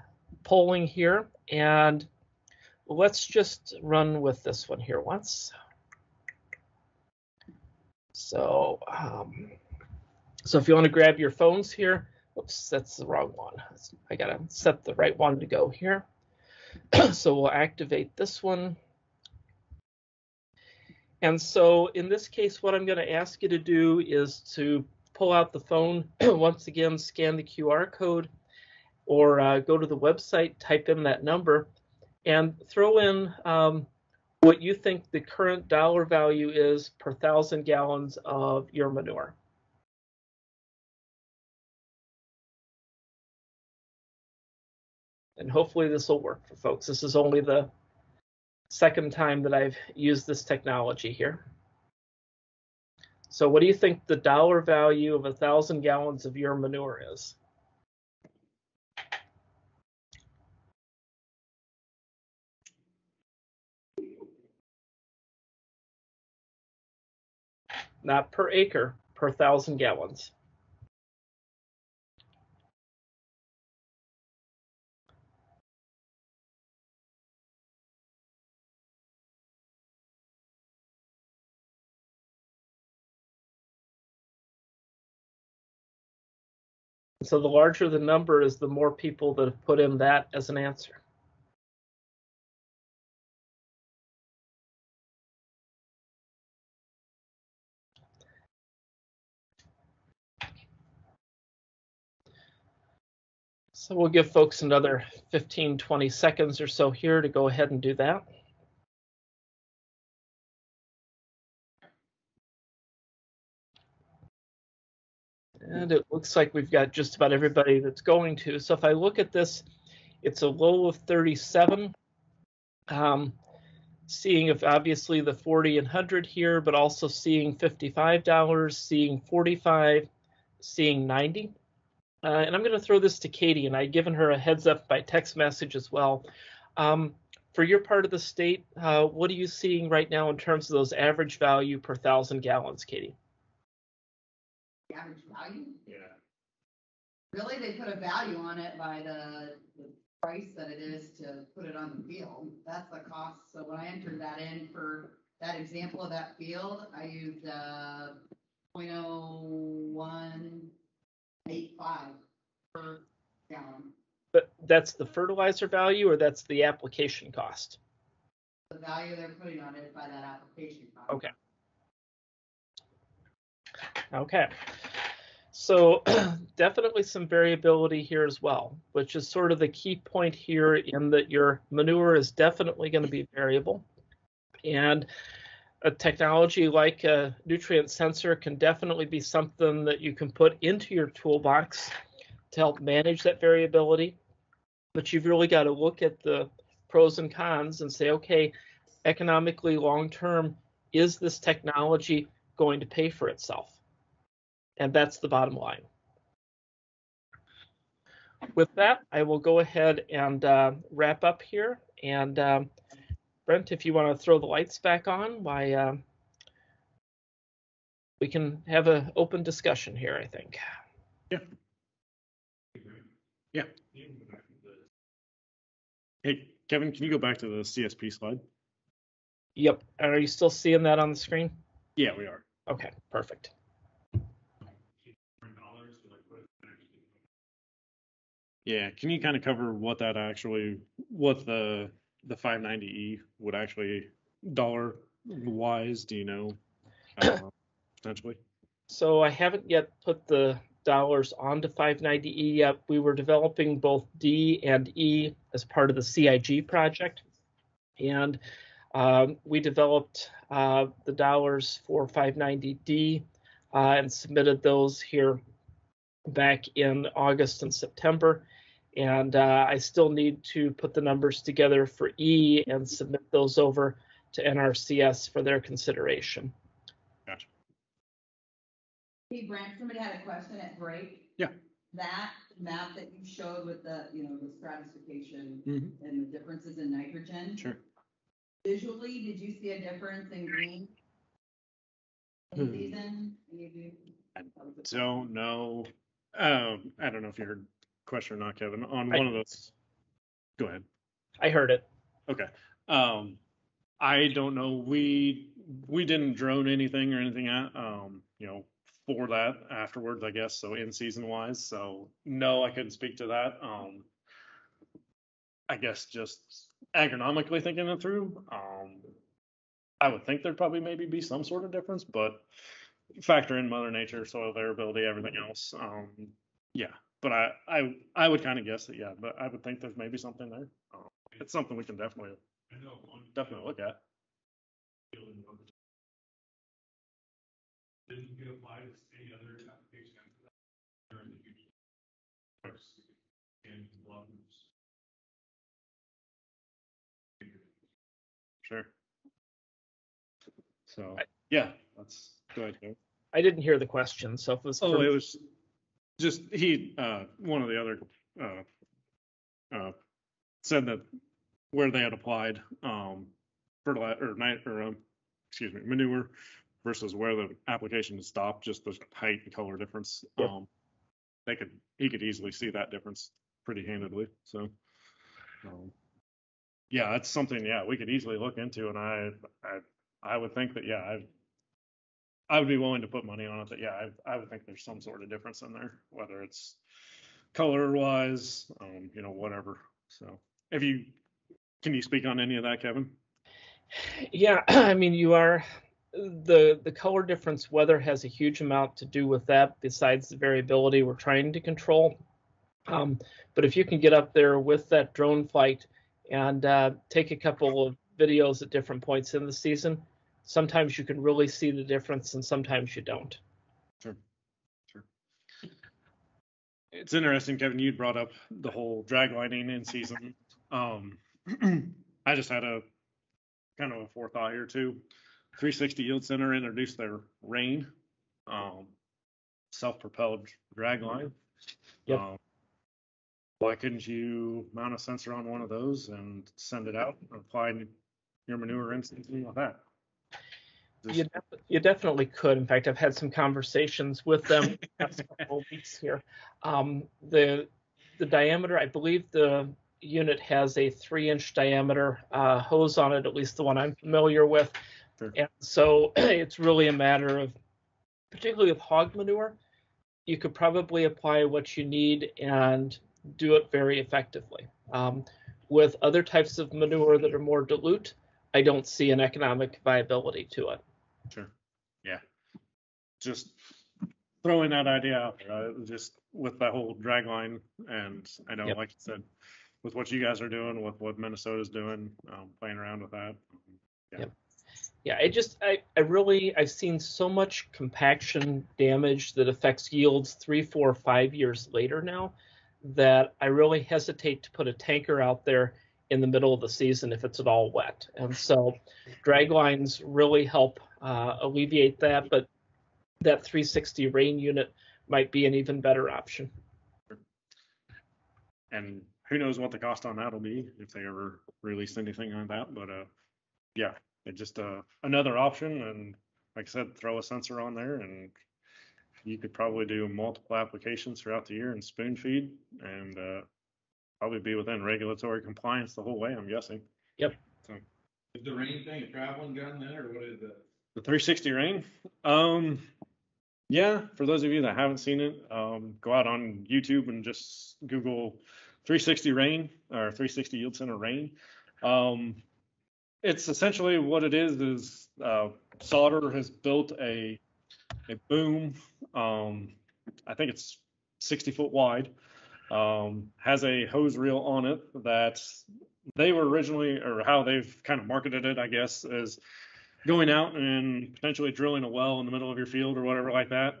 [SPEAKER 4] polling here, and let's just run with this one here once. So, so if you want to grab your phones here, oops, that's the wrong one. I gotta set the right one to go here. So we'll activate this one. And so in this case, what I'm going to ask you to do is to pull out the phone, once again, scan the QR code, or go to the website, type in that number, and throw in what you think the current dollar value is per 1,000 gallons of your manure. And hopefully this will work for folks. This is only the second time that I've used this technology here. So what do you think the dollar value of 1,000 gallons of your manure is? Not per acre, per 1,000 gallons. So the larger the number is, the more people that have put in that as an answer. So we'll give folks another 15, 20 seconds or so here to go ahead and do that. And it looks like we've got just about everybody that's going to. So if I look at this, it's a low of 37. Seeing if obviously the 40 and 100 here, but also seeing $55, seeing 45, seeing 90. And I'm going to throw this to Katie, and I've given her a heads up by text message as well. For your part of the state, what are you seeing right now in terms of those average value per 1,000 gallons, Katie?
[SPEAKER 2] The average value?
[SPEAKER 1] Yeah.
[SPEAKER 2] Really, they put a value on it by the price that it is to put it on the field. That's the cost. So when I entered that in for that example of that field, I used 0.0185 per gallon.
[SPEAKER 4] But that's the fertilizer value, or that's the application cost?
[SPEAKER 2] The value they're putting on it by that application cost.
[SPEAKER 4] Okay. Okay. So definitely some variability here as well, which is sort of the key point here, in that your manure is definitely going to be variable. And a technology like a nutrient sensor can definitely be something that you can put into your toolbox to help manage that variability. But you've really got to look at the pros and cons and say, okay, economically long term, is this technology going to pay for itself? And that's the bottom line. With that, I will go ahead and wrap up here. And Brent, if you want to throw the lights back on, we can have an open discussion here, I think.
[SPEAKER 7] Yeah. Yeah. Hey, Kevin, can you go back to the CSP slide?
[SPEAKER 4] Yep. Are you still seeing that on the screen?
[SPEAKER 7] Yeah, we are.
[SPEAKER 4] Okay, perfect.
[SPEAKER 7] Yeah, can you kind of cover what that actually, what the 590E would actually dollar wise, do you know, potentially?
[SPEAKER 4] So I haven't yet put the dollars onto 590E yet. We were developing both D and E as part of the CIG project. And we developed the dollars for 590D and submitted those here back in August and September. And I still need to put the numbers together for E and submit those over to NRCS for their consideration.
[SPEAKER 7] Gotcha.
[SPEAKER 2] Hey, Brent, somebody had a question at break.
[SPEAKER 7] Yeah.
[SPEAKER 2] That map that you showed with the, the stratification
[SPEAKER 7] Mm-hmm.
[SPEAKER 2] and the differences in nitrogen.
[SPEAKER 7] Sure.
[SPEAKER 2] Visually, did you see a difference in green in season?
[SPEAKER 7] I don't know. I don't know if you heard the question or not, Kevin. On one of those. Go ahead.
[SPEAKER 4] I heard it.
[SPEAKER 7] Okay. I don't know. We didn't drone anything or anything at for that afterwards, I guess. So in season wise. So no, I couldn't speak to that. I guess just agronomically thinking it through. I would think there'd probably maybe be some sort of difference, but factor in Mother Nature, soil variability, everything else. Yeah, but I would kind of guess that, yeah, but I would think there's maybe something there. It's something we can definitely look at.
[SPEAKER 8] Didn't you apply to any other application after that during the future? And
[SPEAKER 7] Sure. So yeah, that's good.
[SPEAKER 4] I didn't hear the question, so if it was.
[SPEAKER 7] Oh, it was just one of the other said that where they had applied manure versus where the application stopped, just the height and color difference.
[SPEAKER 4] Yep.
[SPEAKER 7] He could easily see that difference pretty handedly. So yeah, that's something we could easily look into, and I would think that I would be willing to put money on it that I would think there's some sort of difference in there, whether it's color wise, whatever. So can you speak on any of that, Kevin?
[SPEAKER 4] Yeah, I mean, the color difference, weather has a huge amount to do with that besides the variability we're trying to control. But if you can get up there with that drone flight and take a couple of videos at different points in the season, sometimes you can really see the difference and sometimes you don't.
[SPEAKER 7] Sure. It's interesting, Kevin, you brought up the whole drag lining in season. I just had a kind of a forethought here too. 360 Yield Center introduced their rain self-propelled drag line.
[SPEAKER 4] Yep.
[SPEAKER 7] Why couldn't you mount a sensor on one of those and send it out and apply your manure instantly with that?
[SPEAKER 4] You definitely could. In fact, I've had some conversations with them the past couple of weeks here. The diameter, I believe the unit has a 3-inch diameter hose on it, at least the one I'm familiar with.
[SPEAKER 7] Sure.
[SPEAKER 4] And so it's really a matter of, particularly with hog manure, you could probably apply what you need and do it very effectively. With other types of manure that are more dilute, I don't see an economic viability to it.
[SPEAKER 7] Sure. Yeah. Just throwing that idea out there, just with that whole drag line, and I know, like you said, with what you guys are doing, with what Minnesota's doing, playing around with that.
[SPEAKER 4] Yeah, I've seen so much compaction damage that affects yields 3, 4, 5 years later now that I really hesitate to put a tanker out there in the middle of the season if it's at all wet. And so drag lines really help alleviate that, but that 360 rain unit might be an even better option.
[SPEAKER 7] And who knows what the cost on that will be if they ever release anything on that. But yeah, it's just another option. And like I said, throw a sensor on there, and you could probably do multiple applications throughout the year and spoon feed, and probably be within regulatory compliance the whole way, I'm guessing.
[SPEAKER 4] Yep.
[SPEAKER 7] So,
[SPEAKER 8] Is the rain thing a traveling gun then, or what is it?
[SPEAKER 7] the 360 rain. Yeah, for those of you that haven't seen it, go out on YouTube and just Google 360 rain or 360 Yield Center rain. It's essentially what it is Solder has built a boom. I think it's 60 foot wide. Has a hose reel on it that they were originally, or how they've kind of marketed it, I guess, is going out and potentially drilling a well in the middle of your field or whatever like that,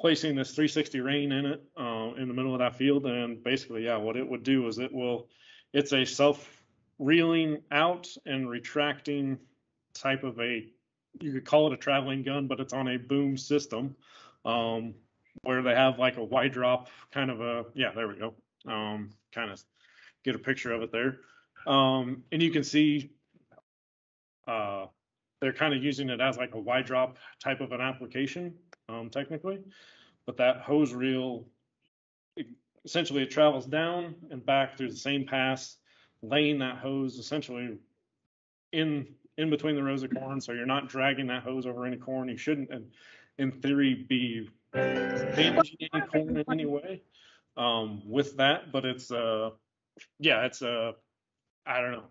[SPEAKER 7] placing this 360 rain in it in the middle of that field, and basically, yeah, what it would do is it's a self-reeling out and retracting type of you could call it a traveling gun, but it's on a boom system, where they have like a wide drop kind of yeah, there we go, kind of get a picture of it there, and you can see they're kind of using it as like a wide drop type of an application, technically, but that hose reel, essentially it travels down and back through the same pass, laying that hose essentially in between the rows of corn, so you're not dragging that hose over any corn. You shouldn't, in theory, be damaging any corn in any way with that, but it's yeah, it's I don't know.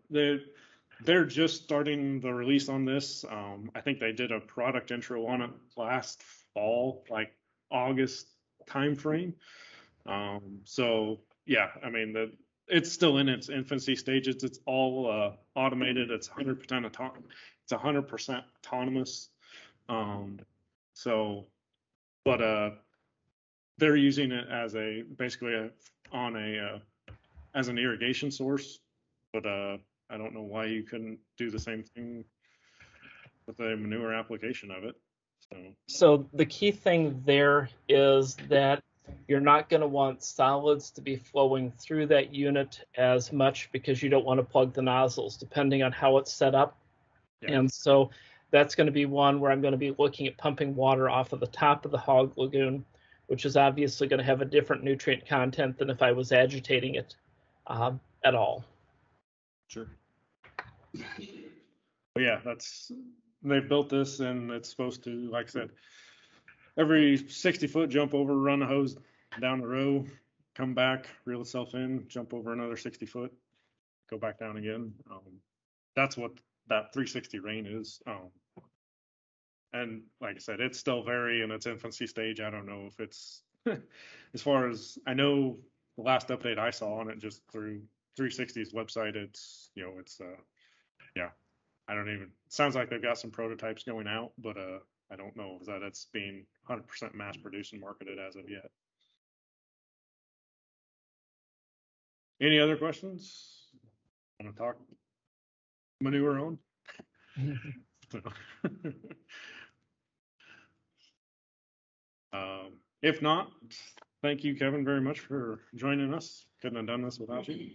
[SPEAKER 7] They're just starting the release on this. I think they did a product intro on it last fall, like August timeframe. So yeah, I mean, it's still in its infancy stages. It's all automated. It's 100% autonomous. So, but they're using it as basically as an irrigation source. But I don't know why you couldn't do the same thing with a manure application of it.
[SPEAKER 4] So the key thing there is that you're not going to want solids to be flowing through that unit as much, because you don't want to plug the nozzles depending on how it's set up. Yeah. And so that's going to be one where I'm going to be looking at pumping water off of the top of the hog lagoon, which is obviously going to have a different nutrient content than if I was agitating it at all.
[SPEAKER 7] Sure. But yeah, they've built this, and it's supposed to, like I said, every 60 foot jump over, run a hose down the row, come back, reel itself in, jump over another 60 foot, go back down again. That's what that 360 rain is. And like I said, it's still very in its infancy stage. I don't know if it's as far as I know, the last update I saw on it just through 360's website, it's yeah, I don't even, it sounds like they've got some prototypes going out, but I don't know that it's being 100% mass produced and marketed as of yet. Any other questions? Want to talk manure on? If not, thank you, Kevin, very much for joining us. Couldn't have done this without you.